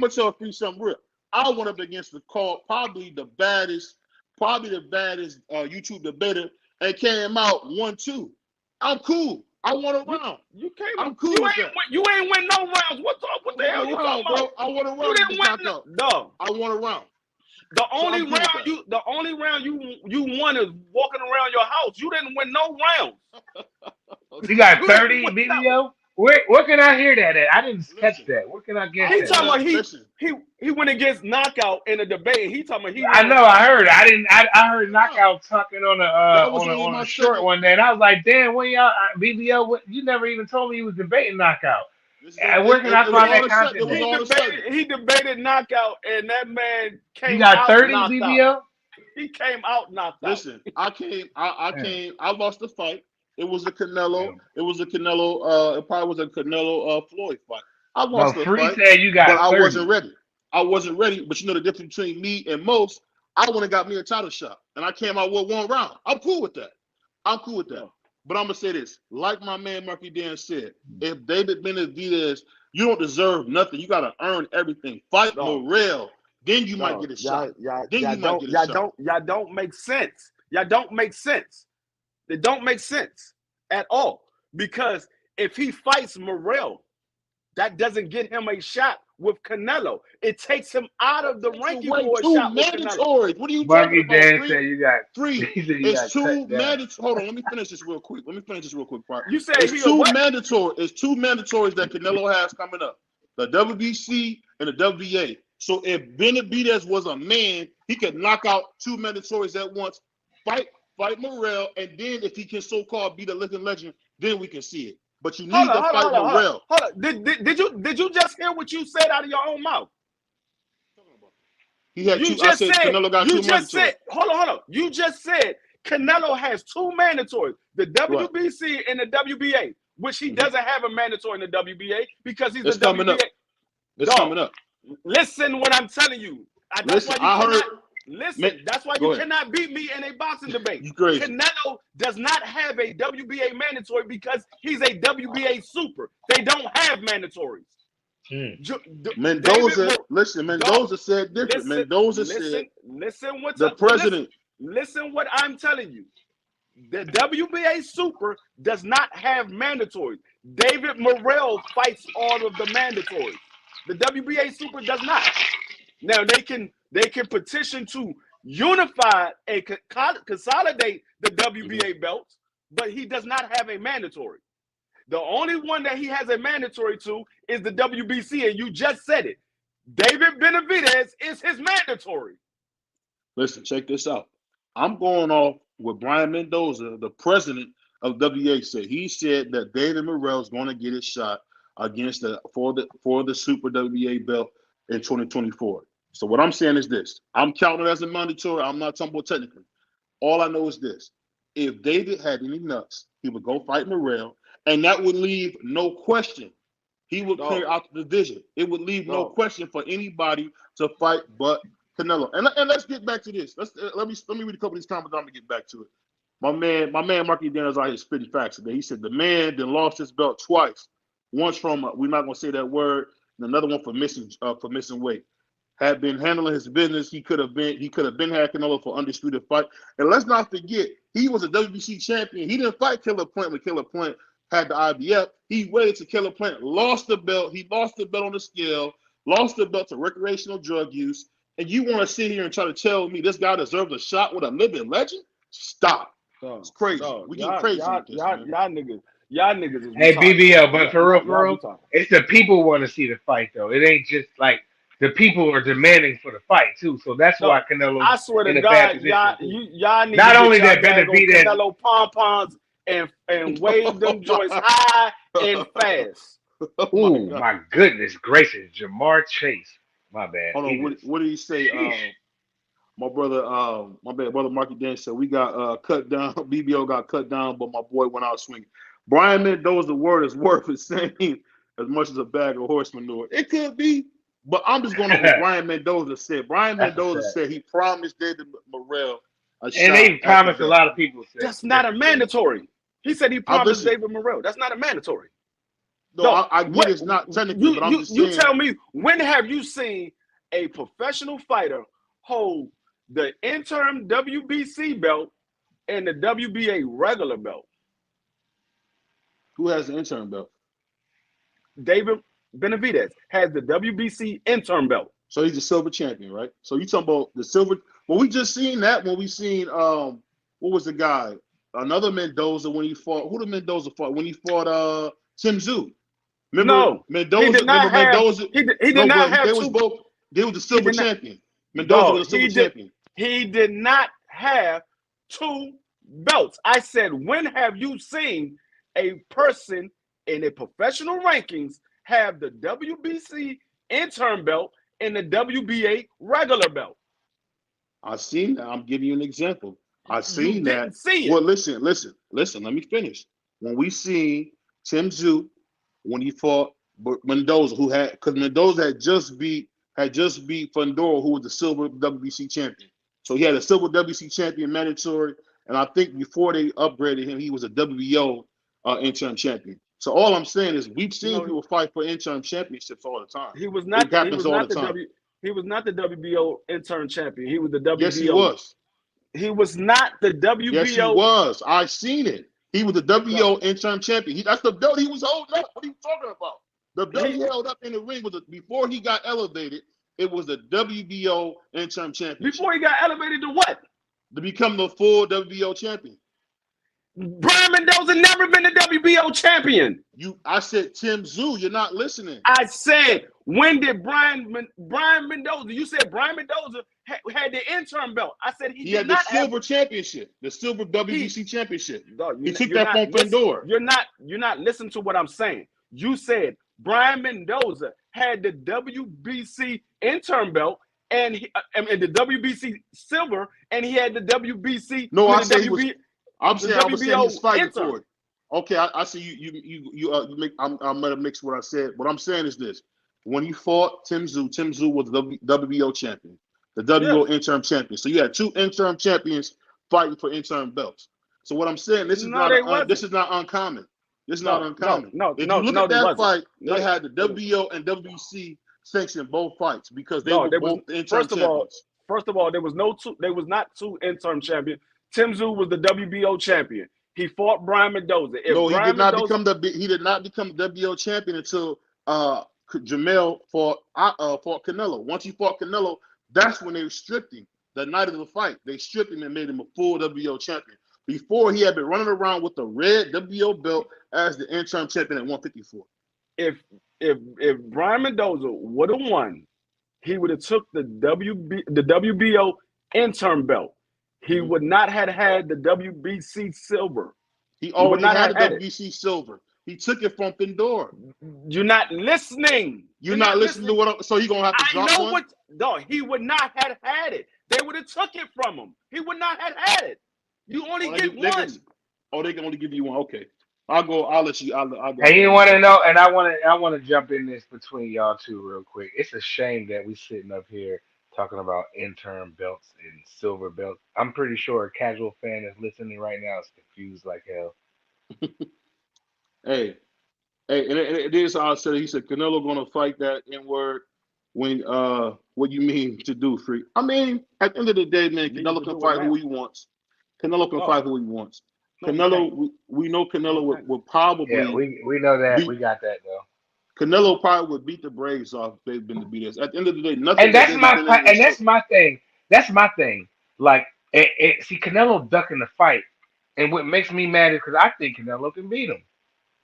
Speaker 3: tell you something real. I went up against probably the baddest YouTube debater and came out 1-2. I'm cool. I won a round. I'm cool with that.
Speaker 5: You ain't win no rounds. What the hell you talking about?
Speaker 3: I won a round.
Speaker 5: You didn't win no.
Speaker 3: I won a round.
Speaker 5: The only round you won is walking around your house. You didn't win no rounds.
Speaker 4: You got 30 BBO? Where can I hear that at? I didn't catch that. Where can I get that?
Speaker 5: He talking about he went against Knockout in a debate. He talking about
Speaker 4: I know. I heard. I heard Knockout talking on a short one day, and I was like, "Damn, when y'all BBO? You never even told me you was debating Knockout." Where can I find that content?
Speaker 5: He debated Knockout, and that man came.
Speaker 4: You got 30 BBO?
Speaker 5: He came out knocked out.
Speaker 3: Listen, I lost the fight. It was a Canelo. It was a Canelo. It probably was a Canelo Floyd fight. I lost the fight.
Speaker 4: Said you got
Speaker 3: but
Speaker 4: 30.
Speaker 3: I wasn't ready. But you know the difference between me and most. I went and got me a title shot, and I came out with one round. I'm cool with that. But I'm gonna say this, like my man Marky Dan said, if David Benavidez, you don't deserve nothing. You gotta earn everything. Fight Morrell, then you might get a shot.
Speaker 5: Y'all don't make sense. Y'all don't make sense. They don't make sense at all. Because if he fights Morrell, that doesn't get him a shot with Canelo. It takes him out of the ranking for a shot with Canelo.
Speaker 3: What are you talking about?
Speaker 4: Dan said you got
Speaker 3: 3. It's 2 mandatory. Hold on, let me finish this real quick. Part.
Speaker 5: You said
Speaker 3: it's 2 mandatory. It's 2 mandatories that Canelo has coming up: the WBC and the WBA. So if Benavidez was a man, he could knock out 2 mandatories at once, fight Morrell, and then if he can so-called be the living legend, then we can see it. But you need to fight Morrell.
Speaker 5: Hold on. Did you just hear what you said out of your own mouth?
Speaker 3: He had Canelo got 2 mandatories.
Speaker 5: Hold on. You just said Canelo has 2 mandatories, the WBC and the WBA, which he doesn't have a mandatory in the WBA because he's the WBA.
Speaker 3: It's coming up.
Speaker 5: Listen what I'm telling you. That's why you cannot beat me in a boxing debate. Canelo does not have a WBA mandatory because he's a WBA super. They don't have mandatories.
Speaker 3: Mendoza said different. Mendoza said
Speaker 5: listen what
Speaker 3: the president.
Speaker 5: Listen what I'm telling you. The WBA Super does not have mandatories. David Morrell fights all of the mandatories. The WBA Super does not. Now they can petition to unify and consolidate the WBA belts, but he does not have a mandatory. The only one that he has a mandatory to is the WBC, and you just said it. David Benavidez is his mandatory.
Speaker 3: Listen, check this out. I'm going off what Brian Mendoza, the president of WBA, said. He said that David Morrell is going to get his shot against for the Super WBA belt in 2024. So what I'm saying is this. I'm counting it as a mandatory. I'm not talking about technically. All I know is this. If David had any nuts, he would go fight Morrell, and that would leave no question. He would clear out the division. It would leave no question for anybody to fight but Canelo. And let's get back to this. Let me read a couple of these comments. I'm gonna get back to it. My man Marky Daniels out here spitting facts today. He said the man then lost his belt twice. Once from we're not gonna say that word, and another one for missing weight. Had been handling his business. He could have been had Canelo for undisputed fight. And let's not forget, he was a WBC champion. He didn't fight Killer Plant when Killer Plant had the IBF. He waited till Killer Plant lost the belt. He lost the belt on the scale, lost the belt to recreational drug use. And you want to sit here and try to tell me this guy deserves a shot with a living legend? Stop. It's crazy. We get crazy with this,
Speaker 5: Y'all niggas is
Speaker 4: hey, BBL, but for real, it's the people want to see the fight, though. It ain't just like the people are demanding for the fight, too. So that's why Canelo.
Speaker 5: I swear to God, y'all need
Speaker 4: not only that Benavidez
Speaker 5: Canelo pom-poms and wave them joints high and fast.
Speaker 4: Oh, my goodness gracious. Jamar Chase. My bad.
Speaker 3: Hold on. What did he say? My brother Marky Dan said we got cut down. BBO got cut down, but my boy went out swinging. Brian Mendoza, the word is worth the same as much as a bag of horse manure. It could be, but I'm just going to what Brian Mendoza said. Brian Mendoza said he promised David Morrell a shot.
Speaker 4: And they promised a lot of people.
Speaker 5: That's not a mandatory. He said he promised David Morrell. That's not a mandatory.
Speaker 3: No, I get it's not technically, but I'm just saying.
Speaker 5: You tell me, when have you seen a professional fighter hold the interim WBC belt and the WBA regular belt?
Speaker 3: Who has the interim belt?
Speaker 5: David Benavidez has the WBC interim belt.
Speaker 3: So he's a silver champion, right? So you talking about the silver? Well, we just seen that when we seen what was the guy? Another Mendoza when he fought. Who did Mendoza fought? When he fought Tim Tszyu. Remember,
Speaker 5: no,
Speaker 3: Mendoza.
Speaker 5: He did not have.
Speaker 3: Mendoza,
Speaker 5: he did not have.
Speaker 3: They was both. They was the silver champion. Mendoza was the silver champion.
Speaker 5: He did not have two belts. I said, when have you seen a person in the professional rankings have the WBC interim belt and the WBA regular belt?
Speaker 3: I seen that. I'm giving you an example. I seen that.
Speaker 5: See it.
Speaker 3: Well, listen. Let me finish. When we seen Tim Tszyu when he fought Mendoza, because Mendoza had just beat Fundora, who was the silver WBC champion. So he had a silver WBC champion mandatory, and I think before they upgraded him, he was a WBO interim champion. So all I'm saying is we've seen people fight for interim championships all the time.
Speaker 5: He was not. He was not the WBO interim champion. He was the WBO.
Speaker 3: Yes, he was.
Speaker 5: He was not the WBO.
Speaker 3: Yes, he was. I seen it. He was the WBO interim champion. That's the belt he was holding up. What are you talking about? The belt he held up in the ring was before he got elevated. It was the WBO interim champion.
Speaker 5: Before he got elevated to what?
Speaker 3: To become the full WBO champion.
Speaker 5: Brian Mendoza never been a WBO champion.
Speaker 3: I said Tim Tszyu. You're not listening.
Speaker 5: I said, when did Brian Mendoza? You said Brian Mendoza had the interim belt. I said he
Speaker 3: had the silver championship, the silver WBC championship. He took that from Fundora.
Speaker 5: You're not listening to what I'm saying. You said Brian Mendoza had the WBC interim belt and the WBC silver, and he had the WBC.
Speaker 3: No, I said he was. I'm saying I was saying he's fighting for it. Okay, I see you make. I might have mixed what I said. What I'm saying is this: when he fought Tim Tszyu was the WBO champion, the WBO interim champion. So you had two interim champions fighting for interim belts. So what I'm saying, this is not uncommon. This is not uncommon. If you look at that fight, they had the WBO and WBC sanctioned both fights because they were both interim champions.
Speaker 5: First of all, there was not two interim champions. Tim Tszyu was the WBO champion. He fought Brian Mendoza.
Speaker 3: No, he did not become the WBO champion until Jamel fought Canelo. Once he fought Canelo, that's when they stripped him. The night of the fight, they stripped him and made him a full WBO champion. Before, he had been running around with the red WBO belt as the interim champion at 154.
Speaker 5: If Brian Mendoza would have won, he would have took the WBO interim belt. He would not have had the WBC silver.
Speaker 3: He already had the WBC silver. He took it from Pandora.
Speaker 5: You're not listening.
Speaker 3: You're not listening to what. So you're gonna have to drop one.
Speaker 5: No, he would not have had it. They would have took it from him. He would not have had it. You only get one.
Speaker 3: They can only give you one. Okay, I'll go. I'll let you. I'll go.
Speaker 4: Hey, you want to know? And I want to jump in this between y'all two real quick. It's a shame that we sitting up here talking about interim belts and silver belts. I'm pretty sure a casual fan that's listening right now is confused like hell.
Speaker 3: Hey, and it is how I said. He said Canelo gonna fight that N-word. When what you mean to do, Freak? I mean, at the end of the day, man, Canelo can fight who he wants. Canelo can fight who he wants. Canelo, we know Canelo would probably.
Speaker 4: Yeah, we know that. We got that though.
Speaker 3: Canelo probably would beat the Braves off. They've been to beat us. At the end of the day, nothing.
Speaker 4: And that's my thing. That's my thing. Like, see, Canelo ducking the fight, and what makes me mad is because I think Canelo can beat him.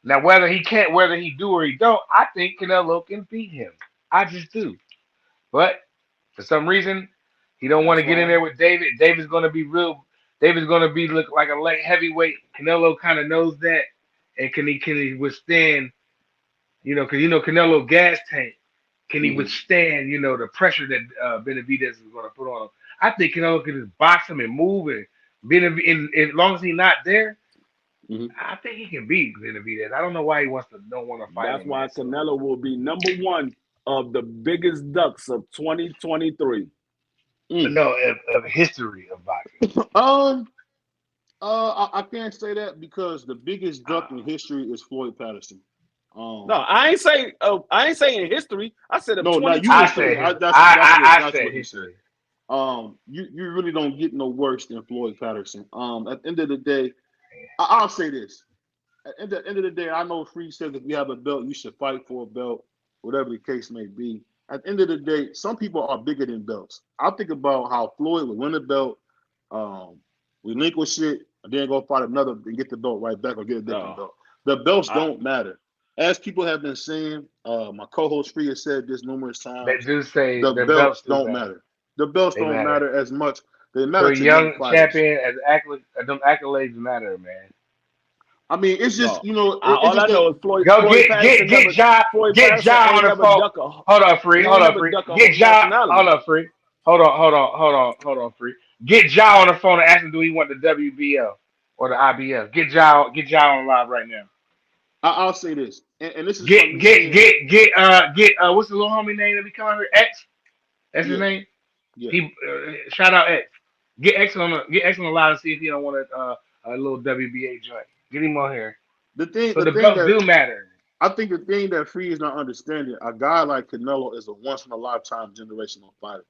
Speaker 4: Now, whether he do or he don't, I think Canelo can beat him. I just do. But for some reason, he don't want to get in there with David. David's going to be real. David's going to be look like a light heavyweight. Canelo kind of knows that, and can he withstand? Because Canelo gas tank. Can he withstand? The pressure that Benavidez is going to put on him. I think Canelo can just box him and move and as long as he's not there. I think he can beat Benavidez. I don't know why he don't want to fight.
Speaker 5: That's why Canelo will be number one of the biggest ducks of 2023.
Speaker 4: No, of history of boxing.
Speaker 3: I can't say that because the biggest duck in history is Floyd Patterson.
Speaker 5: No, I ain't saying in history. I said
Speaker 3: no. Now you
Speaker 4: say
Speaker 3: that's what he said. You really don't get no worse than Floyd Patterson. At the end of the day, I'll say this. At the end of the day, I know Free says if you have a belt, you should fight for a belt, whatever the case may be. At the end of the day, some people are bigger than belts. I think about how Floyd would win a belt, relinquish it, and then go fight another and get the belt right back or get a different belt. The belts don't matter. As people have been saying, my co-host Free has said this numerous times.
Speaker 4: They do say
Speaker 3: the belts don't matter. The belts don't matter as much. They matter
Speaker 4: for a young champion. As accolades matter, man.
Speaker 3: I mean, it's just
Speaker 5: all I know is Floyd.
Speaker 4: Get Ja on the phone. Hold on, Free. Get Ja. Hold on, Free. Hold on, Free. Get Ja on the phone and ask him, do he want the WBO or the IBF? Get Ja on live right now.
Speaker 3: I'll say this, and this is
Speaker 4: get what's the little homie name that be coming here? X. That's his name.
Speaker 3: Yeah.
Speaker 4: He shout out X. Get X on the live and see if he don't want a little WBA joint. Get him on here.
Speaker 3: The thing
Speaker 4: belts do matter.
Speaker 3: I think the thing that Free is not understanding, a guy like Canelo is a once in a lifetime generational fighter.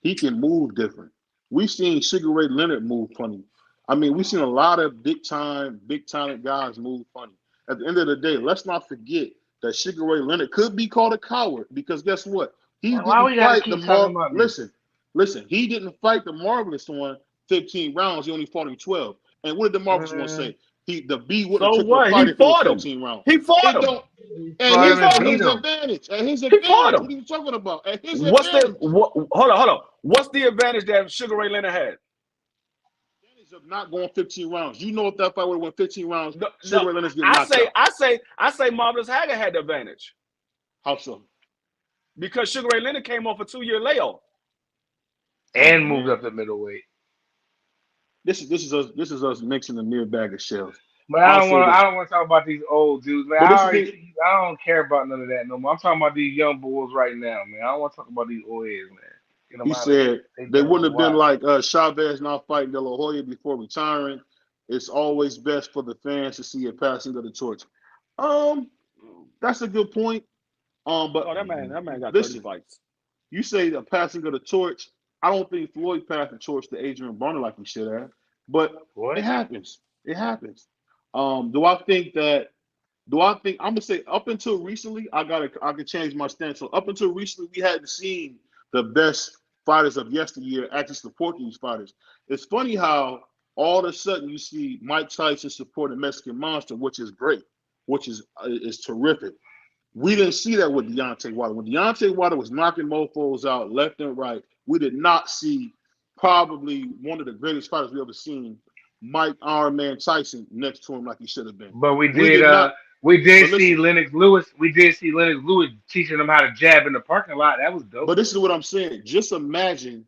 Speaker 3: He can move different. We've seen Sugar Ray Leonard move funny. I mean, we've seen a lot of big talent guys move funny. At the end of the day, let's not forget that Sugar Ray Leonard could be called a coward because guess what? He didn't fight the Marvelous. Listen, he didn't fight the Marvelous one 15 rounds. He only fought in 12. And what did the Marvelous one say? The B would have took the fight if it was 15 rounds.
Speaker 5: He fought him.
Speaker 3: And he fought his advantage. At his advantage. What are you talking about? At his advantage.
Speaker 5: Hold on. What's the advantage that Sugar Ray Leonard had?
Speaker 3: Of not going 15 rounds. You know if that fight would have went 15 rounds, Sugar Ray Leonard's getting knocked
Speaker 5: out. I say Marvelous Haggard had the advantage.
Speaker 3: How so?
Speaker 5: Because Sugar Ray Leonard came off a 2-year layoff.
Speaker 4: And moved up to middleweight.
Speaker 3: This is us mixing a mere bag of shells.
Speaker 4: But I don't want to talk about these old dudes, man. I don't care about none of that no more. I'm talking about these young bulls right now, man. I don't want to talk about these old heads, man.
Speaker 3: He said they wouldn't have been like Chavez not fighting De La Hoya before retiring. It's always best for the fans to see a passing of the torch. That's a good point. But
Speaker 5: that man got 30 fights.
Speaker 3: You say the passing of the torch. I don't think Floyd passed the torch to Adrian Broner like he should have, but
Speaker 4: What?
Speaker 3: it happens. It happens. Do I think that? Do I think I'm gonna say up until recently, I could change my stance. So up until recently, we hadn't seen the best fighters of yesteryear actually support these fighters. It's funny how all of a sudden you see Mike Tyson supporting Mexican Monster, which is great, which is terrific. We didn't see that with Deontay Wilder. When Deontay Wilder was knocking mofos out left and right, we did not see probably one of the greatest fighters we ever seen, Mike Iron Man Tyson, next to him like he should have been.
Speaker 4: But we
Speaker 3: We
Speaker 4: did.
Speaker 3: did not.
Speaker 4: We did
Speaker 3: But
Speaker 4: see
Speaker 3: listen,
Speaker 4: Lennox Lewis. We did see Lennox Lewis teaching them how to jab in the parking lot. That was dope.
Speaker 3: but this is what I'm saying. Just imagine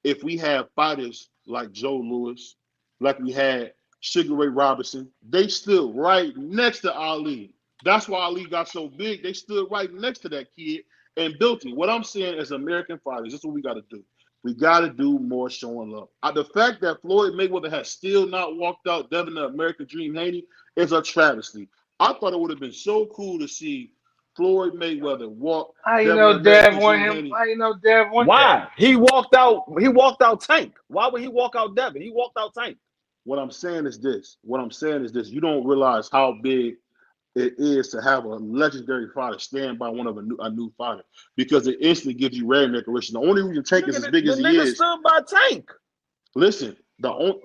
Speaker 3: if we had fighters like Joe Louis, like we had Sugar Ray Robinson. They stood right next to Ali. That's why Ali got so big. They stood right next to that kid and built him. What I'm saying as American fighters, this is what we got to do. We got to do more showing love. The fact that Floyd Mayweather has still not walked out Devin the American Dream Haney is a travesty. I thought it would have been so cool to see Floyd Mayweather walk.
Speaker 4: How you
Speaker 3: Devin
Speaker 4: know
Speaker 3: the
Speaker 4: Dev
Speaker 3: American
Speaker 4: want
Speaker 3: Dream
Speaker 4: him?
Speaker 3: Haney.
Speaker 4: How you know Dev want
Speaker 5: Why?
Speaker 4: that?
Speaker 5: He walked out. He walked out Tank. Why would he walk out Devin? He walked out Tank.
Speaker 3: What I'm saying is this. You don't realize how big it is to have a legendary fighter stand by one of a new fighter, because it instantly gives you recognition. The only reason Tank is as big as
Speaker 5: The
Speaker 3: he
Speaker 5: nigga
Speaker 3: is.
Speaker 5: stood by Tank.
Speaker 3: Listen,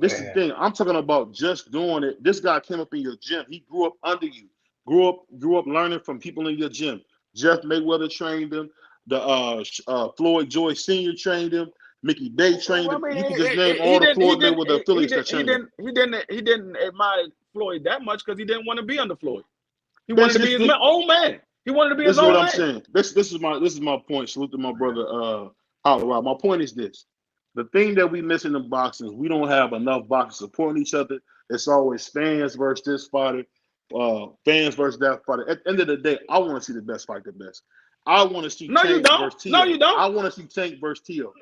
Speaker 3: this is the thing. I'm talking about just doing it. This guy came up in your gym. He grew up under you. Grew up learning from people in your gym. Jeff Mayweather trained him. The Floyd Joy Sr. trained him. Mickey Day trained him. You can just name all the Floyd Mayweather affiliates that trained him.
Speaker 5: He didn't admire Floyd that much because he didn't want to be under Floyd. He
Speaker 3: That's
Speaker 5: wanted to be his own man. He wanted to be
Speaker 3: This
Speaker 5: his
Speaker 3: is
Speaker 5: own
Speaker 3: what
Speaker 5: man.
Speaker 3: I'm saying. This is my point. Salute to my brother Colorado. My point is this. The thing that we miss in the boxing is we don't have enough boxers supporting each other. It's always fans versus this fighter, fans versus that fighter. At the end of the day, I want to see the best fight the best. I want to see Tank versus Tio.
Speaker 5: No, you don't.
Speaker 3: I want to see Tank versus Tio.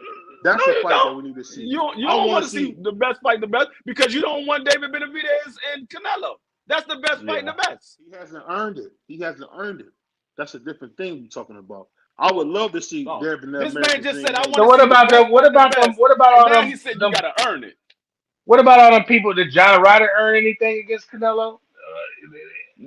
Speaker 3: That's the fight that we need to see.
Speaker 5: You don't want to see the best fight the best because you don't want David Benavidez and Canelo. That's the best fight the best.
Speaker 3: He hasn't earned it. That's a different thing we're talking about. I would love to see David.
Speaker 5: This man just said, "I want."
Speaker 4: So what about them? What about them? What about all them?
Speaker 5: He said, "You gotta earn it."
Speaker 4: What about all them people? Did John Ryder earn anything against Canelo?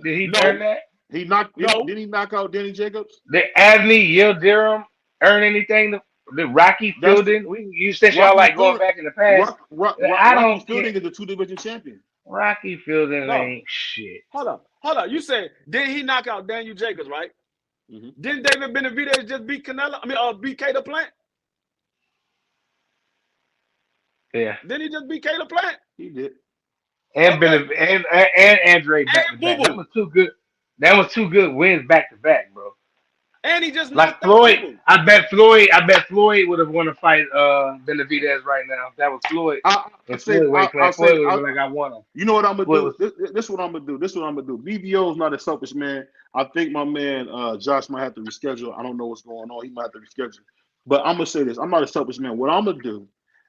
Speaker 4: Did he earn that?
Speaker 3: He knocked. Did he knock out Danny Jacobs?
Speaker 4: Did Anthony Yildirim earn anything? Did Rocky Fielding? You said y'all like going back in the past.
Speaker 3: Rocky Fielding is the 2-division champion.
Speaker 4: Rocky Fielding ain't shit.
Speaker 5: Hold up. You said, did he knock out Daniel Jacobs, right? Mm-hmm. Didn't David Benavidez just beat Canelo? Beat Caleb Plant?
Speaker 4: Yeah.
Speaker 5: Didn't he just beat Caleb Plant?
Speaker 3: He did.
Speaker 4: And Andre back to back. That was two good. That was two good wins back to back, bro.
Speaker 5: And he just
Speaker 4: like Floyd. I bet Floyd would have won a fight. Benavidez right now. That was Floyd. Floyd was like, I won him.
Speaker 3: You know what I'm gonna do? This is what I'm gonna do. BBO is not a selfish man. I think my man Josh might have to reschedule. I don't know what's going on. He might have to reschedule. But I'm gonna say this. I'm not a selfish man. What I'm gonna do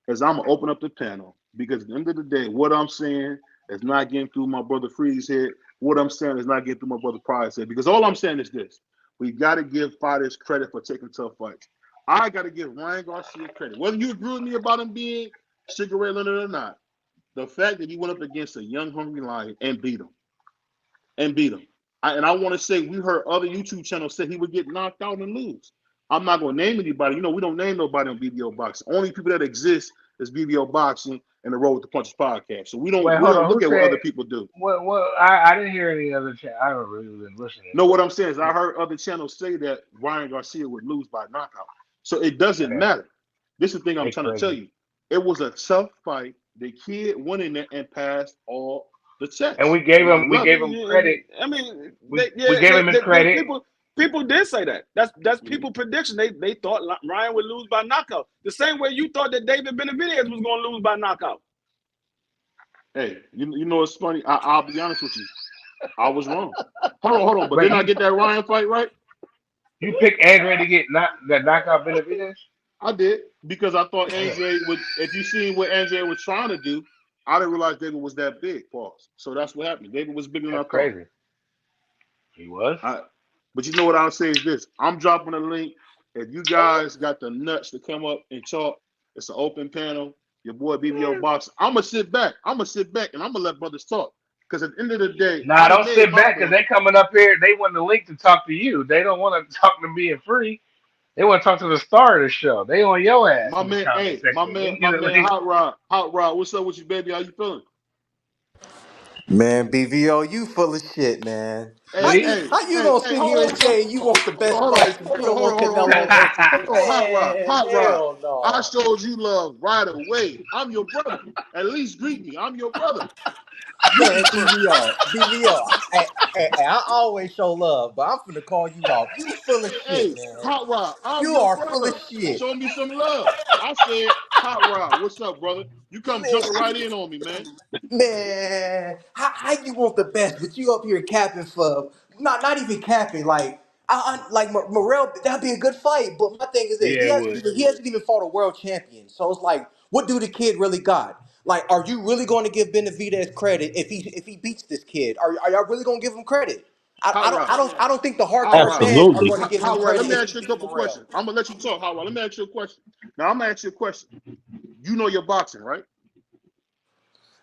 Speaker 3: is I'm gonna open up the panel, because at the end of the day, what I'm saying is not getting through my brother Free's head. What I'm saying is not getting through my brother Pride's head. Because all I'm saying is this. We got to give fighters credit for taking tough fights. I got to give Ryan Garcia credit. Whether you agree with me about him being Sugar Ray Leonard or not, the fact that he went up against a young, hungry lion and beat him. I want to say we heard other YouTube channels say he would get knocked out and lose. I'm not going to name anybody. You know, we don't name nobody on BBO Boxing. Only people that exist is BBO Boxing and the Road with the Punches podcast. So we don't look at what other people do.
Speaker 4: Well, I didn't hear any other channel. I don't really been listening.
Speaker 3: No, what I'm saying is I heard other channels say that Ryan Garcia would lose by knockout. So it doesn't matter. This is the thing I'm trying to tell you. It was a tough fight. The kid went in there and passed all the checks.
Speaker 4: And we gave him credit.
Speaker 5: I mean,
Speaker 4: we gave him his credit.
Speaker 5: People did say that. That's people's prediction. They thought Ryan would lose by knockout. The same way you thought that David Benavidez was going to lose by knockout.
Speaker 3: Hey, you know what's funny? I'll be honest with you. I was wrong. Hold on. But didn't I get that Ryan fight right?
Speaker 4: You picked Andre to get knockout Benavidez?
Speaker 3: I did, because I thought Andre would. If you seen what Andre was trying to do, I didn't realize David was that big. Pause. So that's what happened. David was bigger than I thought.
Speaker 4: Crazy. He was.
Speaker 3: But you know what I'll say is this. I'm dropping a link If you guys got the nuts to come up and talk, it's an open panel. Your boy BBO Boxing. I'm gonna sit back. And I'm gonna let brothers talk. Because at the end of the day,
Speaker 4: Nah, don't sit back because they coming up here. They want the link to talk to you. They don't want to talk to me and Free. They want to talk to the star of the show. They on your ass.
Speaker 3: My man, my man, Hot Rod. What's up with you, baby? How you feeling?
Speaker 7: Man, BVO, you full of shit, man. How
Speaker 3: Hey,
Speaker 7: you how you gonna sit here and say you want the best fights and you don't want Canelo versus?
Speaker 3: Hot Rod.
Speaker 7: Hell no.
Speaker 3: I showed you love right away. I'm your brother. At least greet me. I'm your brother.
Speaker 7: Man, BVO. I always show love, but I'm finna call you out. You full of shit, man.
Speaker 3: Hot Rod, I'm
Speaker 7: You
Speaker 3: your
Speaker 7: are
Speaker 3: brother.
Speaker 7: full of shit.
Speaker 3: Show me some love. I said, Hot Rod, what's up, brother? You come jumping right in on me, man.
Speaker 7: Man, how you want the best, but you up here capping for not even capping. Like like Morrell, that'd be a good fight. But my thing is this:
Speaker 4: Yeah, it would.
Speaker 7: he hasn't even fought a world champion. So it's like, what do the kid really got? Like, are you really going to give Benavidez credit if he beats this kid? Are y'all really going to give him credit? I don't think the hardcore fans are going to give him credit.
Speaker 3: Let me ask you a couple questions. I'm gonna let you talk, Howard. Let me ask you a question. Now I'm gonna ask you a question. You know your boxing, right?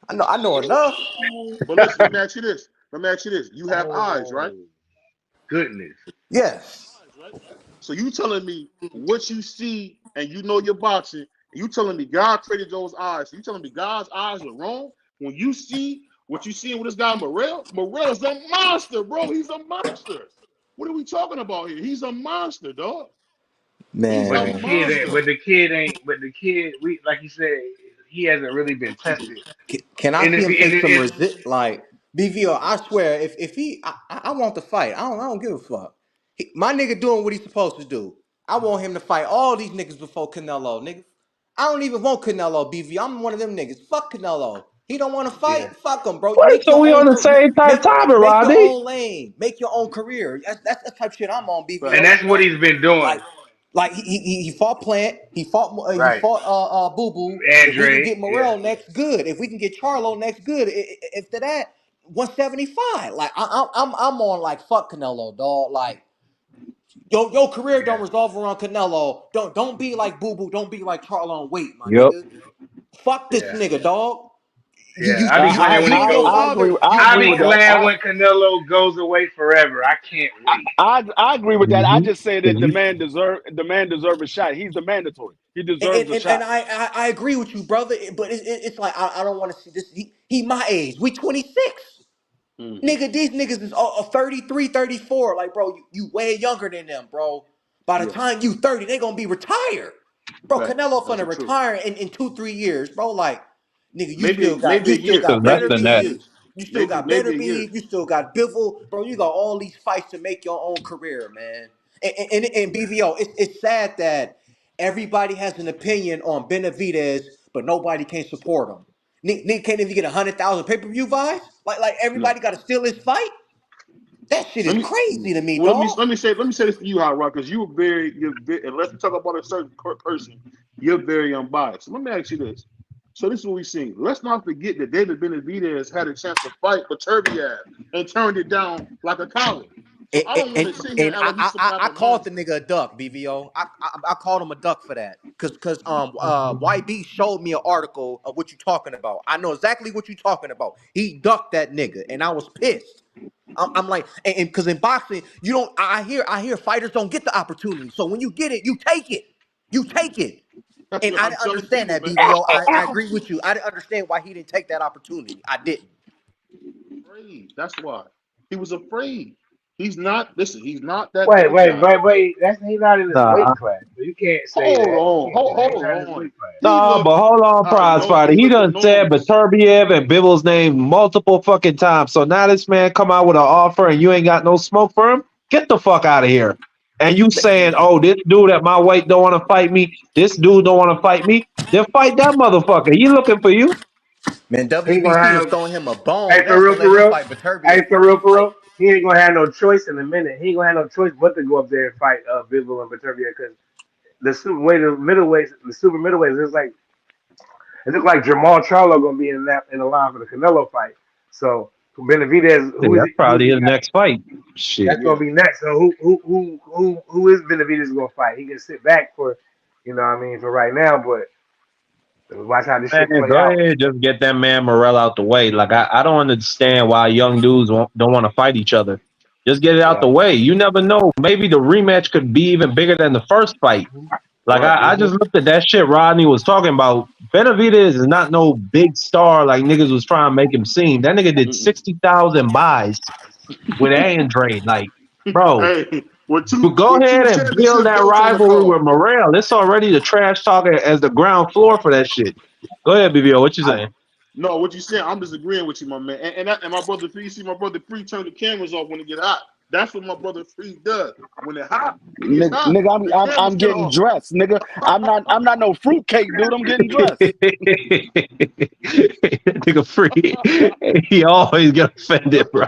Speaker 7: I know enough.
Speaker 3: But listen, let me ask you this. You have eyes, right?
Speaker 4: Goodness.
Speaker 7: Yes.
Speaker 3: So you telling me what you see and you know your boxing, and you telling me God created those eyes. So you telling me God's eyes are wrong when you see what you seeing with this guy Morrell? Morrell's a monster, bro. He's a monster. What are we talking about here? He's a monster, dog.
Speaker 7: Man.
Speaker 4: But the kid, we like you said, he hasn't really been tested.
Speaker 7: Can I see him take some resist? Like BVO, I swear, if he, I want the fight. I don't give a fuck. My nigga doing what he's supposed to do. I want him to fight all these niggas before Canelo, nigga. I don't even want Canelo, BV. I'm one of them niggas. Fuck Canelo. He don't want to fight. Yeah. Fuck him, bro.
Speaker 8: Wait, so we on the same type time, Rodney?
Speaker 7: Make your own lane. Make your own career. That's the type of shit I'm on, BV.
Speaker 4: And that's what he's been doing.
Speaker 7: Like he fought Plant, he fought Boo Boo.
Speaker 4: Andre,
Speaker 7: if we can get Morrell next, good. If we can get Charlo next, good. After that, 175. Like I'm on like fuck Canelo, dog. Like your career don't resolve around Canelo. Don't be like Boo Boo. Don't be like Charlo and wait, my nigga. Fuck this nigga, dog.
Speaker 4: Yeah, I'll be glad when Canelo goes away forever. I can't wait.
Speaker 5: I agree with that. I just said that the man deserve a shot. He's the mandatory. He deserves a shot.
Speaker 7: And I agree with you, brother. But it's like I don't want to see this. He my age. We 26. Nigga, these niggas is 33, 34. Like, bro, you way younger than them, bro. By the time you 30, they gonna be retired. Bro, Canelo finna retire in 2-3 years, bro. Like, nigga, you still got better beef. You still got better beef. You still got Bivol. Bro, you got all these fights to make your own career, man. And BVO, it's sad that everybody has an opinion on Benavidez, but nobody can support him. Nigga can't even get 100,000 pay-per-view buys. Like everybody got to steal his fight. That shit is crazy to me, dog.
Speaker 3: Let me say this to you, Hot Rod, because you're very, unless we talk about a certain person, you're very unbiased. So let me ask you this. So this is what we've seen. Let's not forget that David Benavidez had a chance to fight Beterbiev and turned it down like a coward.
Speaker 7: I called the nigga a duck, BVO. I called him a duck for that. Cause YB showed me an article of what you talking about. I know exactly what you talking about. He ducked that nigga, and I was pissed. I'm like, and because in boxing, you don't. I hear fighters don't get the opportunity. So when you get it, you take it. You take it. And I didn't understand that, BVO. I agree with you. I didn't understand why he didn't take that opportunity. I didn't.
Speaker 3: That's why he was afraid. He's not. Listen, he's not that.
Speaker 4: Wait. He's not in his weight class. You can't say
Speaker 3: hold on.
Speaker 8: No, but hold on, prize fighter. He done said Beterbiev and Bivol's name multiple fucking times. So now this man come out with an offer and you ain't got no smoke for him? Get the fuck out of here. And you saying, oh, this dude at my weight don't want to fight me. This dude don't want to fight me. Then fight that motherfucker. He looking for you.
Speaker 7: Man, WBC was throwing him a bone.
Speaker 4: Hey, for real. He ain't gonna have no choice in a minute. He ain't gonna have no choice but to go up there and fight Bivol and Beterbiev because the super middleweights, it looks like Jamal Charlo gonna be in the line for the Canelo fight. So Benavidez, who is
Speaker 8: That's
Speaker 4: it?
Speaker 8: probably his next fight. Shit.
Speaker 4: That's gonna be next. So who is Benavidez gonna fight? He can sit back for, you know what I mean, for right now, but watch how this
Speaker 8: Man,
Speaker 4: shit play
Speaker 8: go
Speaker 4: out.
Speaker 8: ahead, just get that man Morrell out the way. Like I don't understand why young dudes don't want to fight each other. Just get it out the way. You never know. Maybe the rematch could be even bigger than the first fight. Like I just looked at that shit Rodney was talking about. Benavidez is not no big star like niggas was trying to make him seem. That nigga did 60,000 buys with Andre. Like, bro,
Speaker 3: Hey,
Speaker 8: go ahead and build that rivalry with Morrell. It's already the trash talker as the ground floor for that shit. Go ahead, BBO. What you saying?
Speaker 3: No, what you saying? I'm just agreeing with you, my man. And my brother Free, see my brother Free turn the cameras off when it get hot. That's what my brother Free does. When it hot,
Speaker 5: nigga, I'm getting dressed, nigga. I'm not no fruitcake, dude. I'm getting dressed.
Speaker 8: Nigga Free, he always get offended, bro.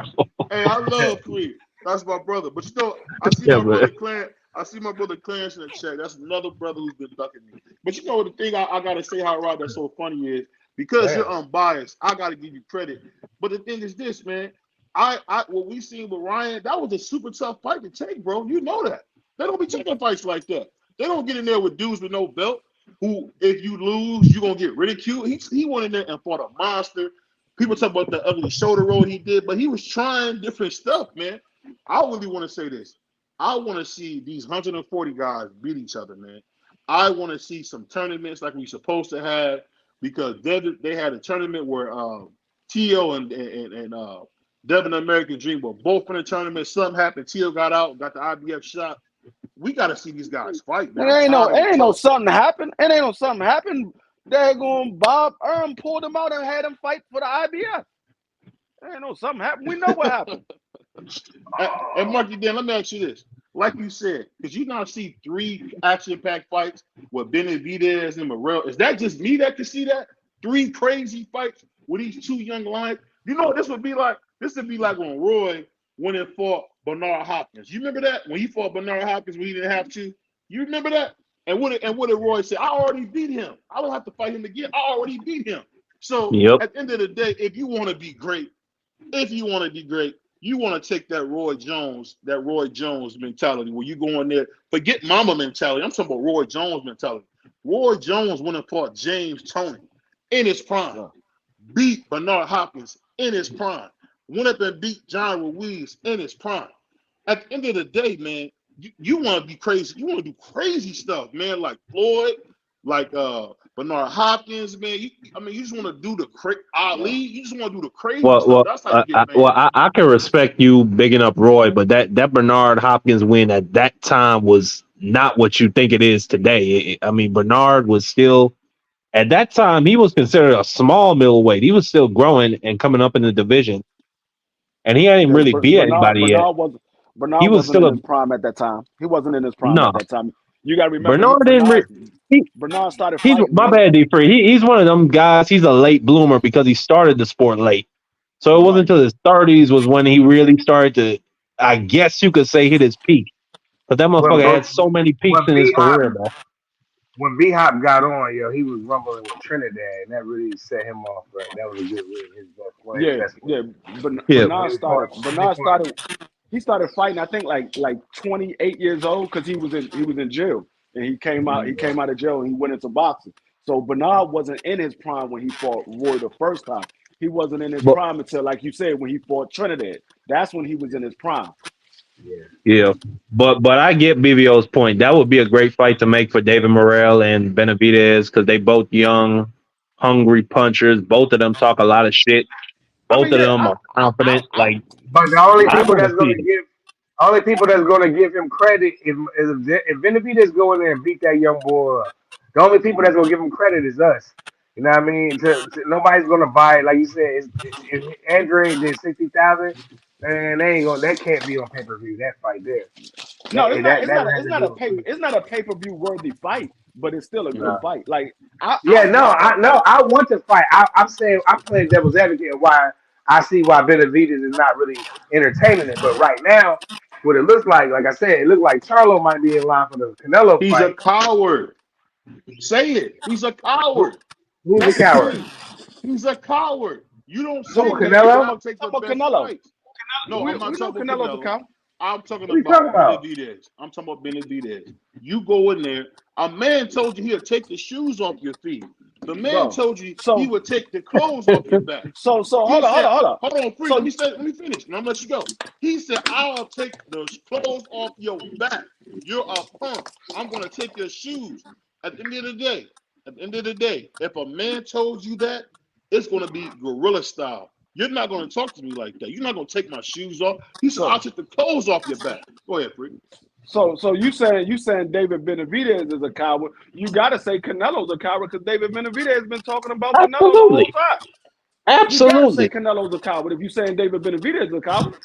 Speaker 3: Hey, I love Free. That's my brother. But you know, I see my brother Clarence. I see my brother Clarence in the chat. That's another brother who's been ducking me. But you know the thing I gotta say how Rod that's so funny is because you're unbiased. I gotta give you credit. But the thing is this, man. What we seen with Ryan, that was a super tough fight to take, bro. You know that. They don't be taking fights like that. They don't get in there with dudes with no belt who, if you lose, you're going to get ridiculed. He went in there and fought a monster. People talk about the ugly shoulder roll he did, but he was trying different stuff, man. I really want to say this. I want to see these 140 guys beat each other, man. I want to see some tournaments like we're supposed to have because they had a tournament where Tio and Devin American Dream were both in the tournament. Something happened. Tio got out, got the IBF shot. We got to see these guys fight, man.
Speaker 5: It ain't no something happened. They're going Bob Earn pulled him out and had him fight for the IBF. Ain't no something happened. We know what happened.
Speaker 3: And Marky Dan, let me ask you this. Like you said, because you now see 3 action-packed fights with Benavidez and Morrell. Is that just me that can see that? 3 crazy fights with these 2 young lions. You know what this would be like? This would be like when Roy went and fought Bernard Hopkins. You remember that? When he fought Bernard Hopkins when he didn't have to? You remember that? And what did Roy say? I already beat him. I don't have to fight him again. I already beat him. So at the end of the day, if you want to be great, you want to take that Roy Jones mentality where you go in there, forget mama mentality. I'm talking about Roy Jones mentality. Roy Jones went and fought James Toney in his prime, beat Bernard Hopkins in his prime, went up and beat John Ruiz in his prime. At the end of the day, man, you want to be crazy. You want to do crazy stuff, man, like Floyd, like Bernard Hopkins, man. You just want to do the Ali. You just want to do the crazy stuff. That's how you get, man.
Speaker 8: I can respect you bigging up Roy, but that Bernard Hopkins win at that time was not what you think it is today. Bernard was still, at that time, he was considered a small middleweight. He was still growing and coming up in the division. And he hadn't really beat anybody yet.
Speaker 5: Bernard wasn't still in his prime at that time. He wasn't in his prime at that time. You got to remember, Bernard started fighting.
Speaker 8: My bad, D-Free. He's one of them guys. He's a late bloomer because he started the sport late. So it wasn't until his 30s was when he really started to, I guess you could say, hit his peak. But that motherfucker had so many peaks in his career, man.
Speaker 4: When B-Hop got on, he was rumbling with Trinidad, and that really set him off. Right? That was a good win. Bernard
Speaker 5: started fighting. I think like 28 years old because he was in jail, and he came out of jail and he went into boxing. So Bernard wasn't in his prime when he fought Roy the first time. He wasn't in his prime until, like you said, when he fought Trinidad. That's when he was in his prime.
Speaker 8: Yeah, but I get BBO's point. That would be a great fight to make for David Morrell and Benavidez because they both young, hungry punchers. Both of them talk a lot of shit. Both of them are confident.
Speaker 4: But the only people that's going to give him credit if Benavidez go in there and beat that young boy, the only people that's going to give him credit is us. You know what I mean? Nobody's going to buy it. Like you said, if Andre did 60,000. Man, that can't be on pay-per-view. That fight there.
Speaker 5: No, it's not a pay-per-view worthy fight, but it's still a good fight. I want to fight. I'm saying I'm playing devil's advocate and why I see why Benavidez is not really entertaining it. But right now, what it looks like I said, it looks like Charlo might be in line for the Canelo fight.
Speaker 3: He's a coward. Say it. He's a coward.
Speaker 4: Who's a coward?
Speaker 3: He's a coward. You don't say
Speaker 5: So
Speaker 3: that
Speaker 5: Canelo?
Speaker 3: I'll take the best fights. No, I'm not talking about Canelo. I'm talking about Benavidez. I'm talking about Benavidez. You go in there. A man told you he'll take the shoes off your feet. The man told you he would take the clothes off your back.
Speaker 5: So hold on.
Speaker 3: Hold on, free. Let me finish, and I'm gonna let you go. He said, "I'll take the clothes off your back. You're a punk. I'm gonna take your shoes." At the end of the day, if a man told you that, it's gonna be guerrilla style. You're not gonna talk to me like that. You're not gonna take my shoes off. He said, "I'll take the clothes off your back." Go ahead, free.
Speaker 5: So you saying David Benavidez is a coward? You gotta say Canelo's a coward because David Benavidez has been talking about Canelo the whole time.
Speaker 8: Absolutely.
Speaker 5: You gotta say Canelo's a coward if you're saying David Benavidez is a coward.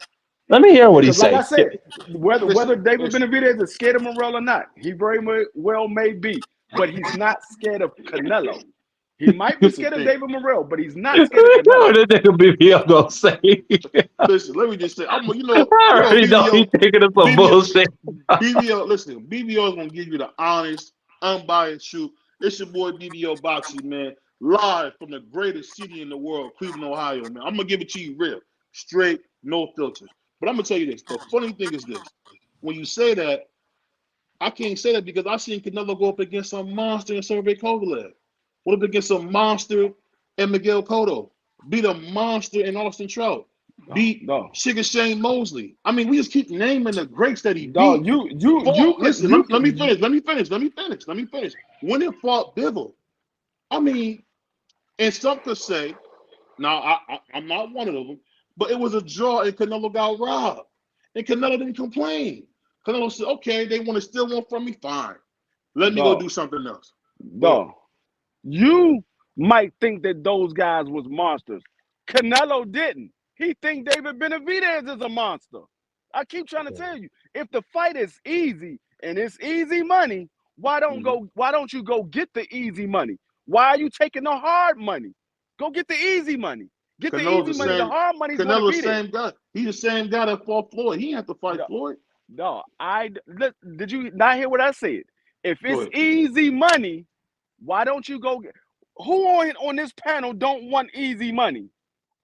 Speaker 8: Let me hear what he said.
Speaker 5: Like I said, whether David Benavidez is scared of Morrell or not, he very well may be, but he's not scared of Canelo. He might be scared of David Morrell, but he's not scared of Canelo.
Speaker 8: What did BBL gonna say?
Speaker 3: Listen, let me just say, I already
Speaker 8: know he's taking up some bullshit.
Speaker 3: BBL, listen, BBL is gonna give you the honest, unbiased truth. It's your boy BBL Boxing, man, live from the greatest city in the world, Cleveland, Ohio, man. I'm gonna give it to you real, straight, no filter. But I'm gonna tell you this: the funny thing is this: when you say that, I can't say that because I seen Canelo go up against some monster in Sergey Kovalev. Went up against some monster in Miguel Cotto. Beat a monster in Austin Trout. Beat Sugar Shane Mosley. I mean, we just keep naming the greats that he beat. Listen, let me finish. When it fought Bivol, I mean, and some could say, now I'm not one of them, but it was a draw and Canelo got robbed. And Canelo didn't complain. Canelo said, okay, they want to steal one from me, fine. Let me go do something else.
Speaker 5: You might think that those guys was monsters. Canelo didn't. He think David Benavidez is a monster. I keep trying to tell you, if the fight is easy and it's easy money, why don't you go get the easy money? Why are you taking the hard money? Go get the easy money. Get
Speaker 3: Canelo's
Speaker 5: the easy money. The hard money's
Speaker 3: Canelo's the same guy. He's the same guy that fought Floyd. He didn't have to fight Floyd.
Speaker 5: No, did you not hear what I said? If it's easy money, why don't you go get? Who on this panel don't want easy money?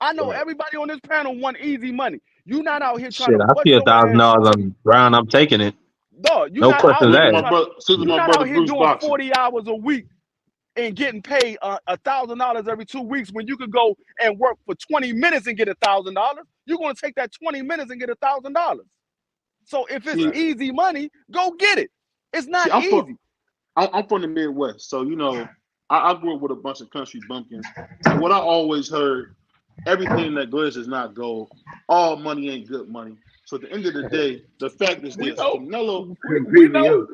Speaker 5: I know everybody on this panel want easy money. You not out here trying to.
Speaker 8: I see $1,000 on the ground. I'm taking it.
Speaker 5: No question
Speaker 8: that.
Speaker 5: You're not out here doing 40 hours a week and getting paid $1,000 every 2 weeks when you could go and work for 20 minutes and get $1,000. You're going to take that 20 minutes and get $1,000. So if it's easy money, go get it. It's not easy.
Speaker 3: I'm from the Midwest, so I grew up with a bunch of country bumpkins. And what I always heard, everything that glitters is not gold. All money ain't good money. So at the end of the day, the fact is this: Canelo.
Speaker 5: We know.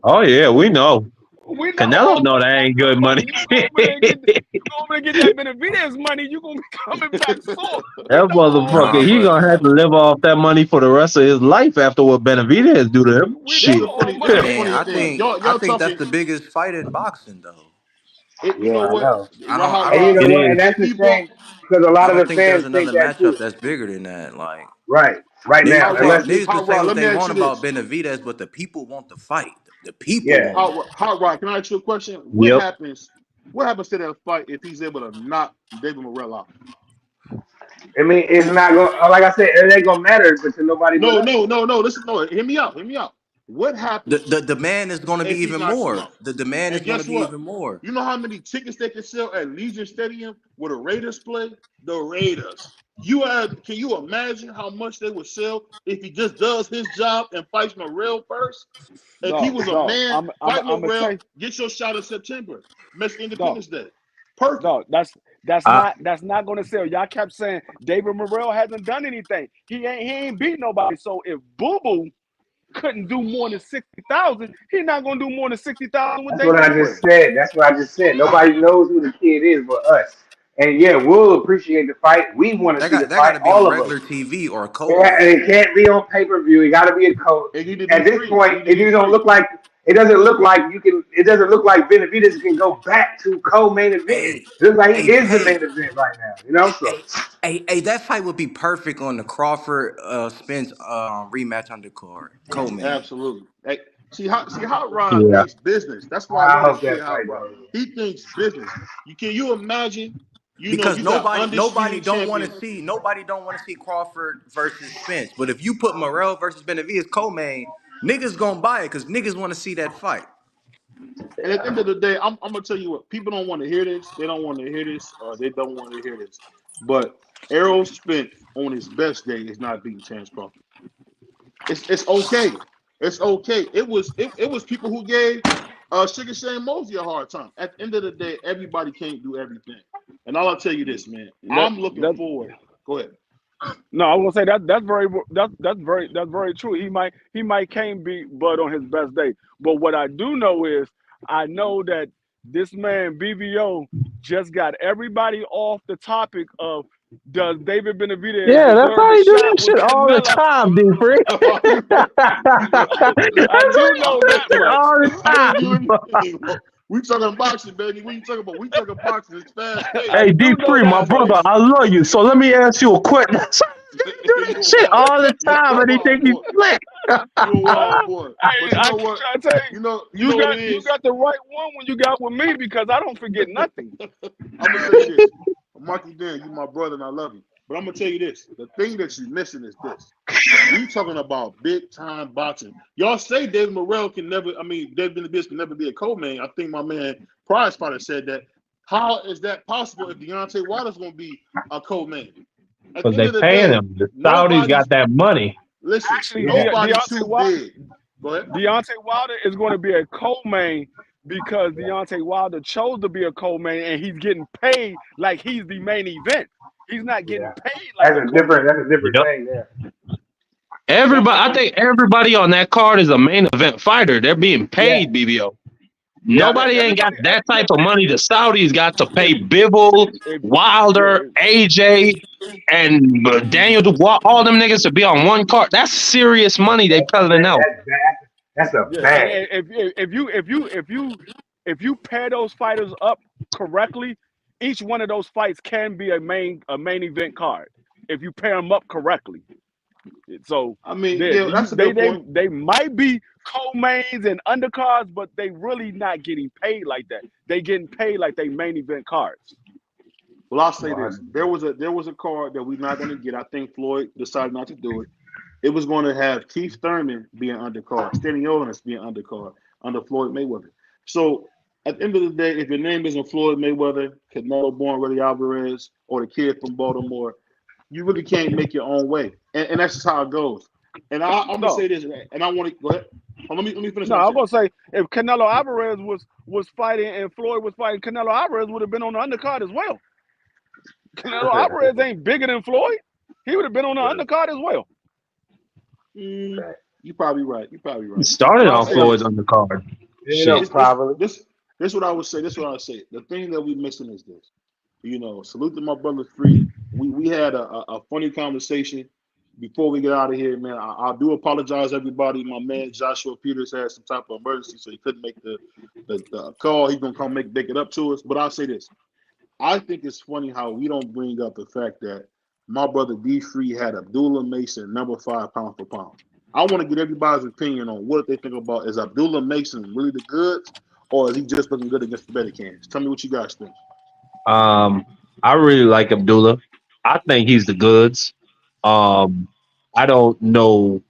Speaker 8: Oh yeah, we know. Canelo know that ain't good money.
Speaker 5: You go over and get that Benavidez money, you gonna be coming back sore.
Speaker 8: That motherfucker, he gonna have to live off that money for the rest of his life after what Benavidez do to him. Shit.
Speaker 9: Man, I think that's the biggest fight in boxing, though.
Speaker 3: You know what?
Speaker 10: And that's the thing because a lot of the fans think that
Speaker 9: matchup that's bigger than that. Like
Speaker 10: right now,
Speaker 9: niggas can say what they want about Benavidez, but the people want the fight. The people.
Speaker 3: Hot Rod, can I ask you a question? What happens to that fight if he's able to knock David Morrell out?
Speaker 10: I mean, it's not going. Like I said, it ain't gonna matter because nobody.
Speaker 3: No. Listen, hear me out. What happens?
Speaker 9: The demand is going to be even more. The demand is going to be even more.
Speaker 3: You know how many tickets they can sell at Legion Stadium where the Raiders play? The Raiders. Can you imagine how much they would sell if he just does his job and fights Morrell first? If he was a man, fight Morrell, get your shot in September. Mexican Independence Day. Perfect.
Speaker 5: No, that's not going to sell. Y'all kept saying David Morrell hasn't done anything. He ain't beat nobody. So if Boo Boo couldn't do more than 60,000, he's not going to do more than 60,000 with David
Speaker 10: Morrell. That's what I just said. Nobody knows who the kid is but us. And we'll appreciate the fight. We want to see the fight. All of us.
Speaker 9: Regular TV or a code.
Speaker 10: And it can't be on pay-per-view. It got to be a code. At this point, it doesn't look like Benavidez can go back to co-main event. It looks like he is the main event right now. So.
Speaker 9: Hey, that fight would be perfect on the Crawford Spence rematch undercard. Co-main.
Speaker 3: Absolutely. Hey, see Hot Rod thinks business. That's why I want to say Hot Rod. He thinks business. Can you imagine
Speaker 7: Because
Speaker 3: you got
Speaker 7: nobody
Speaker 3: undisputed
Speaker 7: don't want
Speaker 3: champion.
Speaker 7: to see Crawford versus Spence. But if you put Morrell versus Benavidez co-main, niggas gonna buy it because niggas want to see that fight.
Speaker 3: And at the end of the day, I'm gonna tell you what, people don't want to hear this. They don't want to hear this, or they don't want to hear this. But Errol Spence on his best day is not beating Terence Crawford. It's okay. It's okay. It was people who gave Sugar Shane Mosey a hard time. At the end of the day, everybody can't do everything. And I'll tell you this, man. I'm looking forward. Go ahead.
Speaker 5: No, I was gonna say that's very true. He might can't beat Bud on his best day. But what I do know is I know that this man BVO just got everybody off the topic of does David Benavidez
Speaker 8: Yeah, that's how you do
Speaker 5: deserve
Speaker 8: that shit
Speaker 5: with
Speaker 8: all the
Speaker 5: Canelo?
Speaker 8: time, D Free.
Speaker 5: I do know that much.
Speaker 8: All the time.
Speaker 3: We talking boxing, baby. What you talking about? We talking boxing. It's fast paced.
Speaker 8: Hey, D Free, my brother, I love you. So let me ask you a question. You do that shit all the time, and he think he's slick.
Speaker 3: You're a wild boy.
Speaker 5: Hey,
Speaker 3: But you know what?
Speaker 5: I tell you,
Speaker 3: You
Speaker 5: got the right one when you got with me because I don't forget nothing.
Speaker 3: I'm gonna tell you this, Marky Dan, you my brother and I love you. But I'm gonna tell you this: the thing that you're missing is this. We talking about big time boxing. Y'all say David Morrell David Benavidez can never be a co-main. I think my man Prize Fighter said that. How is that possible if Deontay Wilder's gonna be a co-main?
Speaker 8: Because they paying him. The Saudis got that money.
Speaker 3: Listen,
Speaker 5: Actually,
Speaker 3: nobody's
Speaker 5: Deontay
Speaker 3: too
Speaker 5: Wilder,
Speaker 3: big. Go ahead.
Speaker 5: Deontay Wilder is going to be a co-main because Deontay Wilder chose to be a co-main and he's getting paid like he's the main event. He's not getting paid like
Speaker 10: that's a different thing there.
Speaker 8: I think everybody on that card is a main event fighter. They're being paid, BBO. Nobody ain't got that type of money. The Saudis got to pay Bivol, Wilder, AJ, and Daniel Dubois, all them niggas to be on one card. That's serious money they peddling out.
Speaker 10: That's a bag.
Speaker 5: If you pair those fighters up correctly, each one of those fights can be a main event card if you pair them up correctly. So
Speaker 3: I mean, that's a good point.
Speaker 5: They might be co-mains and undercards, but they really not getting paid like that. They getting paid like they main event cards.
Speaker 3: Well, I'll say this: there was a card that we're not going to get. I think Floyd decided not to do it. It was going to have Keith Thurman being undercard, Stanley Owens being undercard under Floyd Mayweather. So at the end of the day, if your name isn't Floyd Mayweather, Canelo Born, Reddy Alvarez, or the kid from Baltimore, you really can't make your own way, and that's just how it goes. And I'm gonna say this, and I want to go ahead. Let me finish.
Speaker 5: No, I'm gonna say if Canelo Alvarez was fighting and Floyd was fighting, Canelo Alvarez would have been on the undercard as well. Canelo Alvarez ain't bigger than Floyd. He would have been on the undercard as well.
Speaker 3: You're probably right.
Speaker 8: He started on Floyd's undercard.
Speaker 3: This is what I would say. The thing that we missing is this. Salute to my brother Free. We had a funny conversation before we get out of here, man. I do apologize, everybody. My man Joshua Peters had some type of emergency, so he couldn't make the call. He's gonna come make it up to us. But I'll say this: I think it's funny how we don't bring up the fact that my brother D Free had Abdullah Mason number 5 pound for pound. I want to get everybody's opinion on what they think about. Is Abdullah Mason really the goods, or is he just looking good against the better cans? Tell me what you guys think.
Speaker 8: I really like Abdullah. I think he's the goods. I don't know,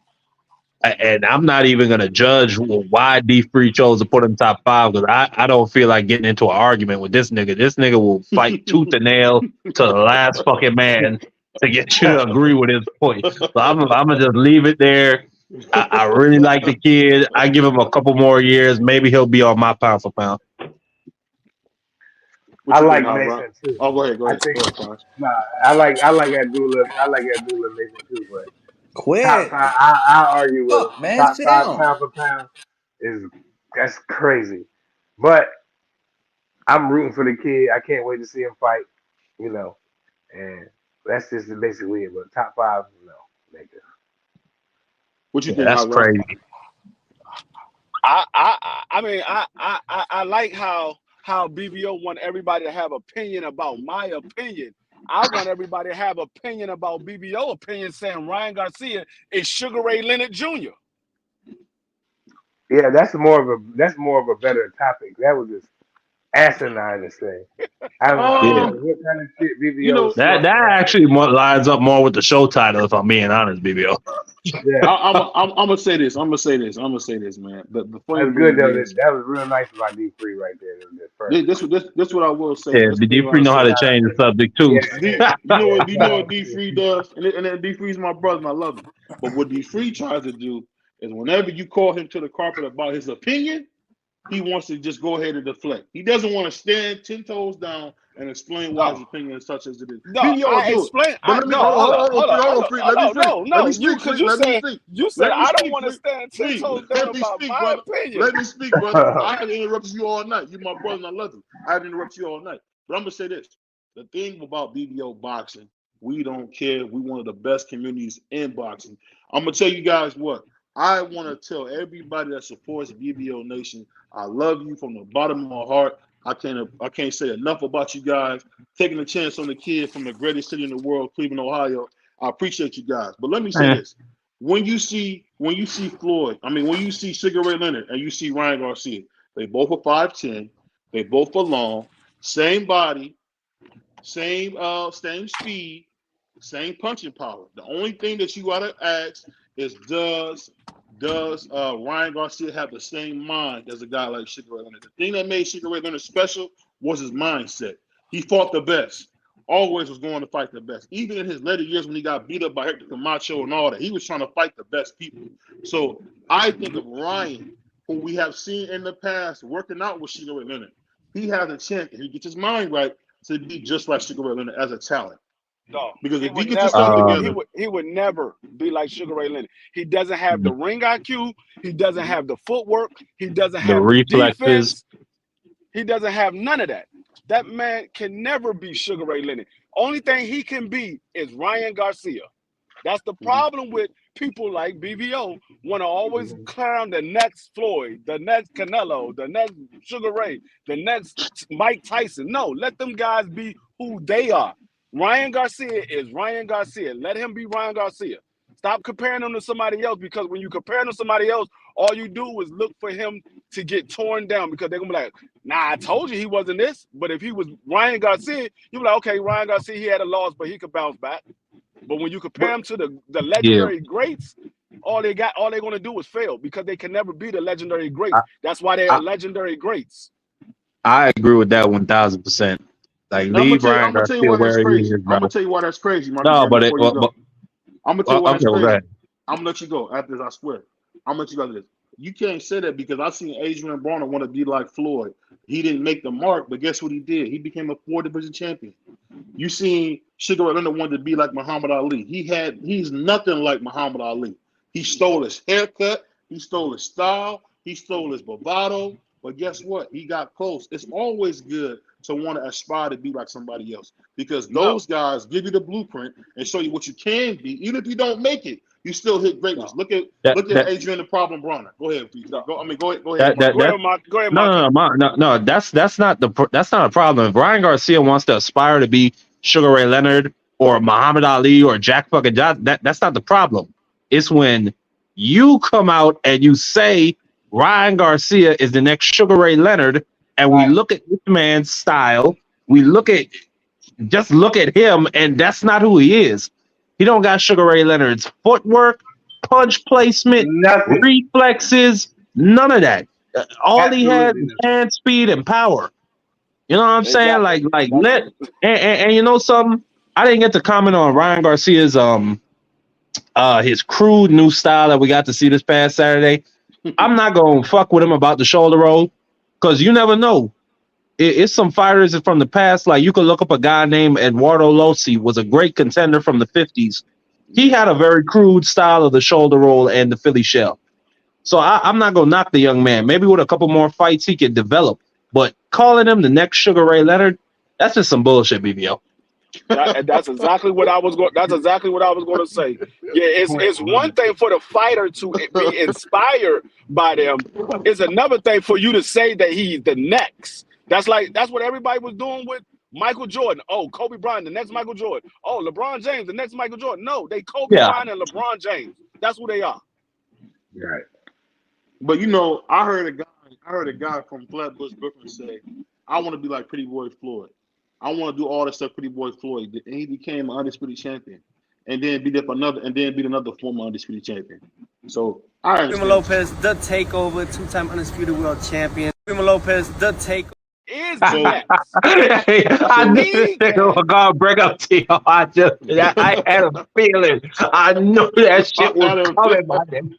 Speaker 8: and I'm not even gonna judge why D Free chose to put him top 5 because I don't feel like getting into an argument with this nigga. This nigga will fight tooth and nail to the last fucking man to get you to agree with his point. So I'm gonna just leave it there. I really like the kid. I give him a couple more years. Maybe he'll be on my pound for pound.
Speaker 10: I like Mason too.
Speaker 3: Oh, go ahead.
Speaker 10: I like Abdullah. I like Abdullah Mason too, but
Speaker 7: quit.
Speaker 10: I argue with
Speaker 7: Look, man,
Speaker 10: top
Speaker 7: sit
Speaker 10: 5
Speaker 7: down.
Speaker 10: pound for pound that's crazy. But I'm rooting for the kid. I can't wait to see him fight. And that's just basically it. But top 5, no, nigga.
Speaker 3: What you think?
Speaker 8: That's crazy.
Speaker 5: I like how BVO want everybody to have opinion about my opinion. I want everybody to have opinion about BVO opinion, saying Ryan Garcia is Sugar Ray Leonard Jr.
Speaker 10: Yeah, that's more of a better topic. That was just asinine to say. I don't
Speaker 8: Yeah.
Speaker 10: know what kind of shit BBO
Speaker 3: You know,
Speaker 8: That actually lines up more with the show title, if I'm being honest, BBO.
Speaker 10: Yeah,
Speaker 3: I'm gonna say this. I'm gonna say this, man. The funny
Speaker 10: that's good
Speaker 3: thing
Speaker 10: though.
Speaker 3: is,
Speaker 10: That was real nice about D3 right there. That first.
Speaker 3: this what I will say.
Speaker 8: Yeah,
Speaker 3: This
Speaker 8: but
Speaker 3: thing
Speaker 8: D3
Speaker 3: I
Speaker 8: know how
Speaker 3: say.
Speaker 8: to change the subject too.
Speaker 10: Yeah.
Speaker 3: You know what D3 does, and then D3's my brother, and I love him. But what D3 tries to do is whenever you call him to the carpet about his opinion, he wants to just go ahead and deflect. He doesn't want to stand 10 toes down and explain why his opinion is such as it is.
Speaker 5: No,
Speaker 3: BBO
Speaker 5: I
Speaker 3: do it.
Speaker 5: explain.
Speaker 3: But let me hold on, Free. Let me speak.
Speaker 5: No,
Speaker 3: Let me
Speaker 5: you
Speaker 3: speak.
Speaker 5: because
Speaker 3: Let
Speaker 5: you said
Speaker 3: me
Speaker 5: I don't
Speaker 3: speak,
Speaker 5: want to
Speaker 3: Free.
Speaker 5: stand 10
Speaker 3: Free.
Speaker 5: toes down
Speaker 3: Let me
Speaker 5: about
Speaker 3: speak,
Speaker 5: my
Speaker 3: brother.
Speaker 5: opinion.
Speaker 3: Let me speak, brother. I haven't interrupted you all night. You're my brother and I love you. I haven't interrupted you all night. But I'm gonna say this. The thing about BBO boxing, we don't care. We one of the best communities in boxing. I'm gonna tell you guys what. I want to tell everybody that supports BBO Nation, I love you from the bottom of my heart. I can't say enough about you guys taking a chance on the kid from the greatest city in the world, Cleveland, Ohio. I appreciate you guys. But let me say this: when you see Floyd, when you see Sugar Ray Leonard and you see Ryan Garcia, they both are 5'10", they both are long, same body, same speed, same punching power. The only thing that you gotta ask is does Ryan Garcia have the same mind as a guy like Sugar Ray Leonard? The thing that made Sugar Ray Leonard special was his mindset. He fought the best. Always was going to fight the best. Even in his later years when he got beat up by Hector Camacho and all that, he was trying to fight the best people. So I think of Ryan, who we have seen in the past working out with Sugar Ray Leonard. He has a chance, if he gets his mind right, to be just like Sugar Ray Leonard as a talent.
Speaker 5: No,
Speaker 3: Because if he
Speaker 5: would
Speaker 3: gets his stuff
Speaker 5: never.
Speaker 3: together,
Speaker 5: He would never be like Sugar Ray Leonard. He doesn't have the ring IQ. He doesn't have the footwork. He doesn't
Speaker 8: The
Speaker 5: have the
Speaker 8: reflexes.
Speaker 5: defense. He doesn't have none of that. That man can never be Sugar Ray Leonard. Only thing he can be is Ryan Garcia. That's the problem with people like BBO. Want to always clown the next Floyd, the next Canelo, the next Sugar Ray, the next Mike Tyson. No, let them guys be who they are. Ryan Garcia is Ryan Garcia. Let him be Ryan Garcia. Stop comparing him to somebody else, because when you compare him to somebody else, all you do is look for him to get torn down, because they're going to be like, nah, I told you he wasn't this. But if he was Ryan Garcia, you'll be like, okay, Ryan Garcia, he had a loss, but he could bounce back. But when you compare him to the legendary greats, all they're going to do is fail, because they can never be the legendary greats. That's why they are legendary greats.
Speaker 8: I agree with that 1,000%. Like, leave Ryan Garcia where he is, bro.
Speaker 3: I'm gonna tell you why that's crazy, Mark.
Speaker 8: No, but
Speaker 3: I'm gonna tell you why that's crazy.
Speaker 8: Go ahead.
Speaker 3: I'm gonna let you go after this. I swear. I'm gonna let you go after this. You can't say that, because I've seen Adrian Broner want to be like Floyd. He didn't make the mark, but guess what he did? He became a 4-division champion. You seen Sugar Ray Leonard wanted to be like Muhammad Ali. He's nothing like Muhammad Ali. He stole his haircut, he stole his style, he stole his bravado. But guess what? He got close. It's always good to want to aspire to be like somebody else, because those guys give you the blueprint and show you what you can be. Even if you don't make it, you still hit greatness. Look at Adrian the Problem Broner. Go ahead, please. Go ahead.
Speaker 8: No. That's not a problem. If Ryan Garcia wants to aspire to be Sugar Ray Leonard or Muhammad Ali or Jack fucking Johnson, that's not the problem. It's when you come out and you say Ryan Garcia is the next Sugar Ray Leonard, and we look at this man's style, we look at him, and that's not who he is. He don't got Sugar Ray Leonard's footwork, punch placement, reflexes, none of that. All he had was hand speed and power. You know what I'm saying? Like and you know something? I didn't get to comment on Ryan Garcia's his crude new style that we got to see this past Saturday. I'm not gonna fuck with him about the shoulder roll, because you never know. It's some fighters from the past. Like, you could look up a guy named Eduardo Losi, was a great contender from the 50s. He had a very crude style of the shoulder roll and the Philly shell. So I'm not gonna knock the young man. Maybe with a couple more fights he could develop. But calling him the next Sugar Ray Leonard, that's just some bullshit, BBO.
Speaker 5: That's exactly what I was going. That's exactly what I was going to say. Yeah, it's one thing for the fighter to be inspired by them. It's another thing for you to say that he's the next. That's what everybody was doing with Michael Jordan. Oh, Kobe Bryant, the next Michael Jordan. Oh, LeBron James, the next Michael Jordan. No, they Kobe Bryant and LeBron James. That's who they are.
Speaker 10: Right.
Speaker 3: But I heard a guy from Flatbush, Brooklyn say I want to be like Pretty Boy Floyd. I want to do all the stuff Pretty Boy Floyd did. And he became an undisputed champion. And then beat another former undisputed champion. So I understand.
Speaker 11: Primo Lopez, the Takeover, 2-time undisputed world champion. Primo Lopez, the Takeover.
Speaker 8: I knew they were gonna bring up T.O. I had a feeling. I knew that shit was coming, man.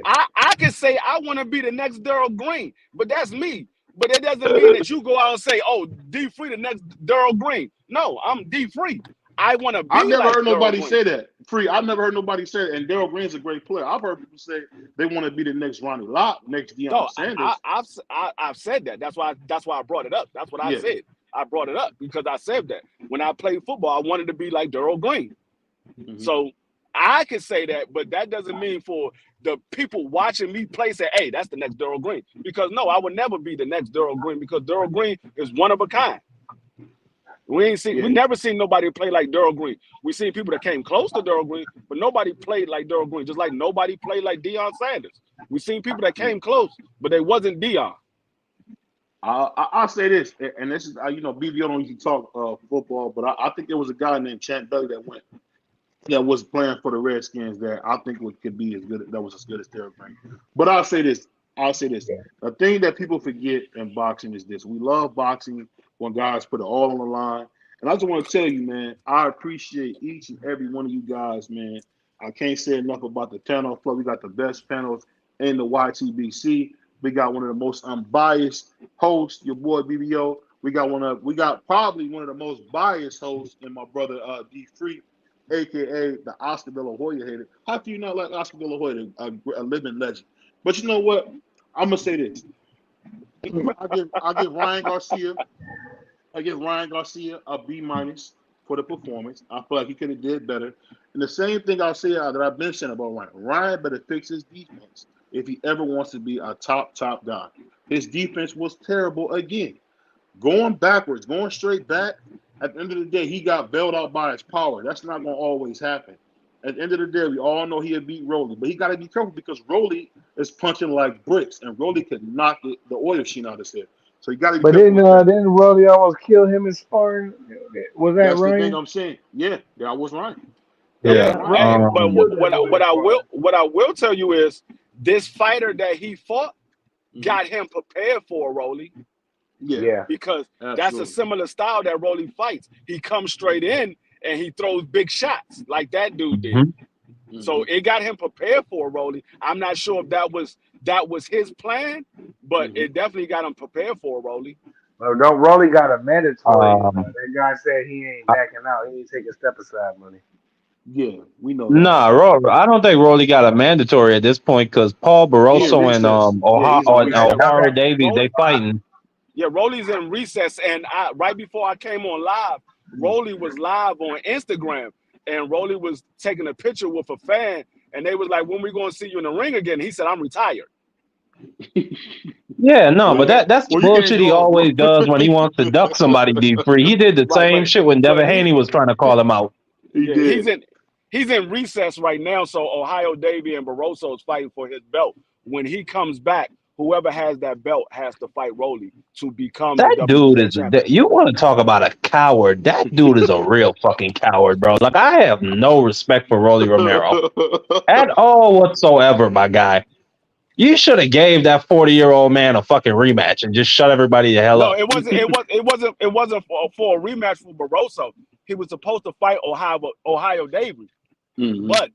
Speaker 5: I can say I want to be the next Daryl Green, but that's me. But it doesn't mean that you go out and say, "Oh, D Free the next Daryl Green." No, I'm D Free. I want to be.
Speaker 3: I've never
Speaker 5: like
Speaker 3: heard nobody
Speaker 5: Green.
Speaker 3: say that. Free. I've never heard nobody say that. And Daryl Green's a great player. I've heard people say they want to be the next Ronnie Lott, next Deion Sanders.
Speaker 5: I've said that. That's why I brought it up. That's what I said. I brought it up because I said that when I played football, I wanted to be like Daryl Green. Mm-hmm. So I can say that, but that doesn't mean for the people watching me play say, "Hey, that's the next Daryl Green." Because no, I would never be the next Daryl Green because Daryl Green is one of a kind. We never seen nobody play like Daryl Green. We seen people that came close to Daryl Green, but nobody played like Daryl Green. Just like nobody played like Deion Sanders. We seen people that came close, but they wasn't Deion.
Speaker 3: I'll say this, and this is BBO don't usually talk football, but I think there was a guy named Champ Belly that was playing for the Redskins that I think could be as good. That was as good as Daryl Green. But I'll say this. The thing that people forget in boxing is this: we love boxing when guys put it all on the line. And I just want to tell you, man, I appreciate each and every one of you guys, man. I can't say enough about the panel flow. We got the best panels in the YTBC. We got one of the most unbiased hosts, your boy BBO. We got probably one of the most biased hosts in my brother D Free, aka the Oscar De La Hoya hater. How can you not like Oscar De La Hoya, a living legend? But you know what? I'm gonna say this. I give Ryan Garcia a B- for the performance. I feel like he could have did better. And the same thing I'll say that I've been saying about Ryan. Ryan better fix his defense if he ever wants to be a top guy. His defense was terrible again. Going backwards, going straight back. At the end of the day, he got bailed out by his power. That's not going to always happen. At the end of the day, we all know he'll beat Rolly. But he got to be careful because Rolly is punching like bricks, and Rolly could knock the oil sheen out of his head. So you got to be careful.
Speaker 10: But didn't Rolly almost kill him in sparring? Was that
Speaker 3: That's
Speaker 10: right?
Speaker 3: the thing I'm saying. Yeah, that was right.
Speaker 8: Yeah.
Speaker 5: But what I will tell you is this fighter that he fought got him prepared for Rolly.
Speaker 3: Yeah.
Speaker 5: Because
Speaker 3: Absolutely.
Speaker 5: that's a similar style that Rolly fights. He comes straight in and he throws big shots like that dude did. Mm-hmm. So it got him prepared for Rolly. I'm not sure if that was his plan, but it definitely got him prepared for Rolly.
Speaker 10: Well, no, Rolly got a mandatory. That guy said he ain't backing out. He ain't taking step aside money.
Speaker 3: Yeah, we know that.
Speaker 8: Nah, I don't think Rolly got a mandatory at this point because Paul Barroso and Ohara Davies, they fighting.
Speaker 5: Yeah, Rolly's in recess, and right before I came on live, Rolly was live on Instagram, and Rolly was taking a picture with a fan, and they was like, "When we gonna see you in the ring again?" He said, "I'm retired."
Speaker 8: Yeah, no, but that's the bullshit he always does when he wants to duck somebody deep free. He did the same shit when Devin Haney was trying to call him out.
Speaker 5: He's in recess right now, so Ohio Davey and Barroso is fighting for his belt. When he comes back, whoever has that belt has to fight Rolly to become
Speaker 8: that dude is you want to talk about a coward. That dude is a real fucking coward, bro. Like, I have no respect for Rolly Romero at all whatsoever, my guy. You should have gave that 40-year-old man a fucking rematch and just shut everybody the hell up.
Speaker 5: No, it wasn't for a rematch for Barroso. He was supposed to fight Ohio Davey, but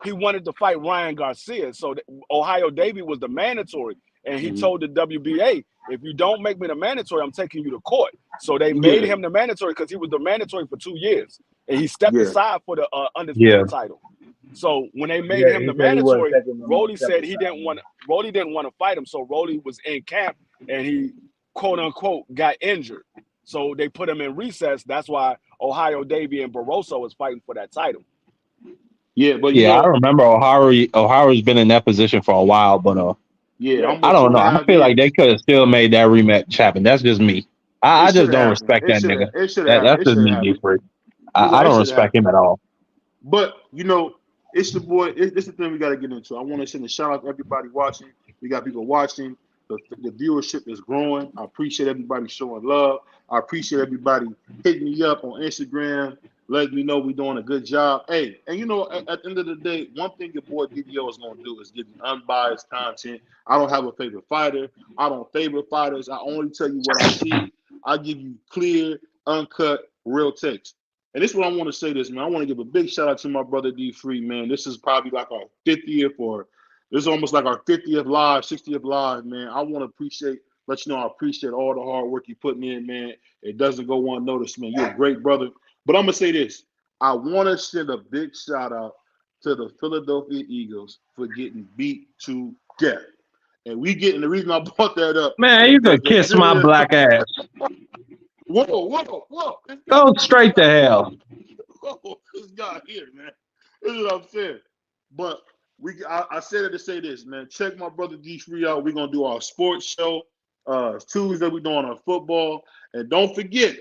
Speaker 5: he wanted to fight Ryan Garcia. So Ohio Davey was the mandatory. And he told the WBA, if you don't make me the mandatory, I'm taking you to court. So they made him the mandatory because he was the mandatory for 2 years. And he stepped aside for the undisputed title. So when they made him the mandatory, Rolly said Rolly didn't want to fight him. So Rolly was in camp and he, quote unquote, got injured. So they put him in recess. That's why Ohio Davey and Barroso is fighting for that title.
Speaker 3: Yeah, but
Speaker 8: I remember O'Hara's been in that position for a while, but I don't know. I feel like they could have still made that rematch happen. That's just me. I just don't respect that nigga. That's just me, D-Free. I don't respect him at all.
Speaker 3: But, it's the boy. It's the thing we got to get into. I want to send a shout out to everybody watching. We got people watching. The viewership is growing. I appreciate everybody showing love. I appreciate everybody hitting me up on Instagram, letting me know we're doing a good job. Hey, and you know, at the end of the day, one thing your boy DBO is going to do is give you unbiased content. I don't have a favorite fighter. I don't favorite fighters. I only tell you what I see. I give you clear, uncut, real text. And this is what I want to say this, man. I want to give a big shout out to my brother D Free, man. This is probably like our 50th or this is almost like our 50th live, 60th live, man. I want to let you know I appreciate all the hard work you putting in, man. It doesn't go unnoticed, man. You're a great brother. But I'm going to say this. I want to send a big shout out to the Philadelphia Eagles for getting beat to death. And the reason I brought that up.
Speaker 8: Man, you can kiss my black ass.
Speaker 3: Whoa.
Speaker 8: Go straight to hell.
Speaker 3: Whoa, this guy here, man. This is what I'm saying. But I said it to say this, man. Check my brother D3 out. We're gonna do our sports show. Tuesday we're doing our football. And don't forget,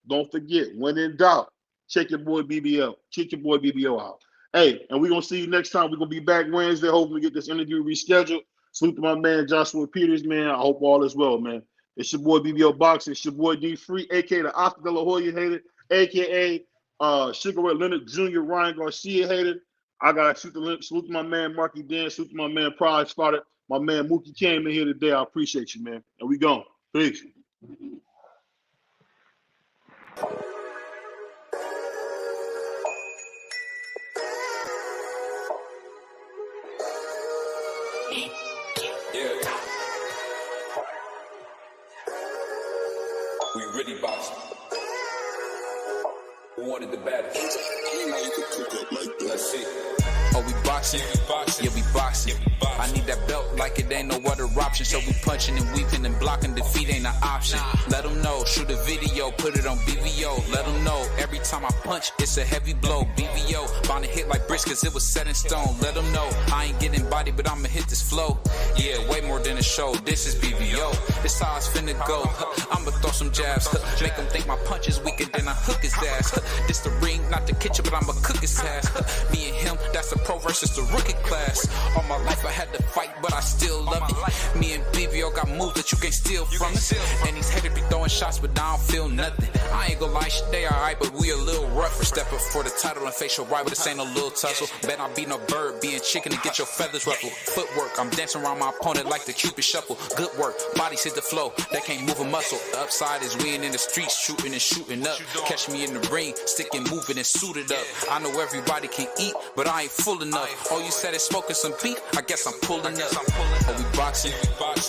Speaker 3: when in doubt, check your boy BBL. Check your boy BBO out. Hey, and we're gonna see you next time. We're gonna be back Wednesday. Hopefully we get this interview rescheduled. Salute to my man Joshua Peters, man. I hope all is well, man. It's your boy BBO Boxing. It's your boy D3, aka the Oscar De La Hoya hater, aka Sugar Ray Leonard Jr., Ryan Garcia hater. I got to salute to my man Marky Dan, salute to my man Prize Spotter. My man Mookie came in here today. I appreciate you, man. And we gone. Peace.
Speaker 2: We really boxing. Who wanted the baddest? Let's see. Oh, we boxing? Yeah, we boxing. I need that belt like it ain't no other option. So we punching and weaving and blocking. Defeat ain't an option. Let them know. Shoot a video, put it on BVO. Let them know. Every time I punch, it's a heavy blow. BVO. Bound to hit like bricks cause it was set in stone. Let them know. I ain't getting body, but I'ma hit this flow. Yeah, way more than a show. This is BVO. This how it's finna go. I'ma throw some jabs. Make them think my punch is weaker than I hook his ass. This the ring, not the kitchen, but I'ma cook his ass. Me and him, that's the pro versus the rookie class. All my life I had to fight, but I still love it. Me and BVO got moves that you can't steal from us. And these haters be throwing shots, but I don't feel nothing. I ain't gonna lie, shit, they alright, but we a little rougher. Step up for the title and face your rival, this ain't no little tussle. Bet I beat no bird, being chicken to get your feathers ruffled. Footwork, I'm dancing around my opponent like the Cupid shuffle. Good work, bodies hit the flow, they can't move a muscle. The upside is we in the streets, shooting and shooting up. Catch me in the ring, sticking, moving and suited up. I know everybody can eat, but I ain't full enough. Oh, you said it's smoking some beef, I guess I'm pulling up. Oh, we boxing?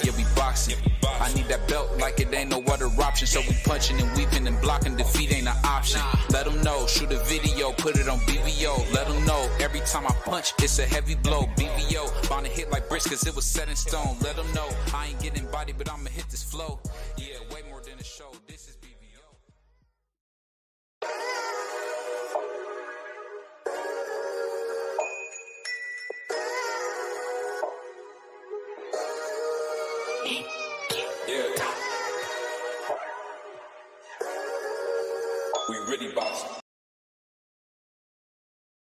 Speaker 2: Yeah, we boxing. I need that belt like it ain't no other option. So we punching and weaving and blocking. Defeat ain't an option. Let them know. Shoot a video, put it on BVO. Let them know. Every time I punch, it's a heavy blow. BVO. Bound to hit like bricks cause it was set in stone. Let them know. I ain't getting body, but I'ma hit this flow. Yeah, way more than a show. This is BVO. Yeah. We really boxing.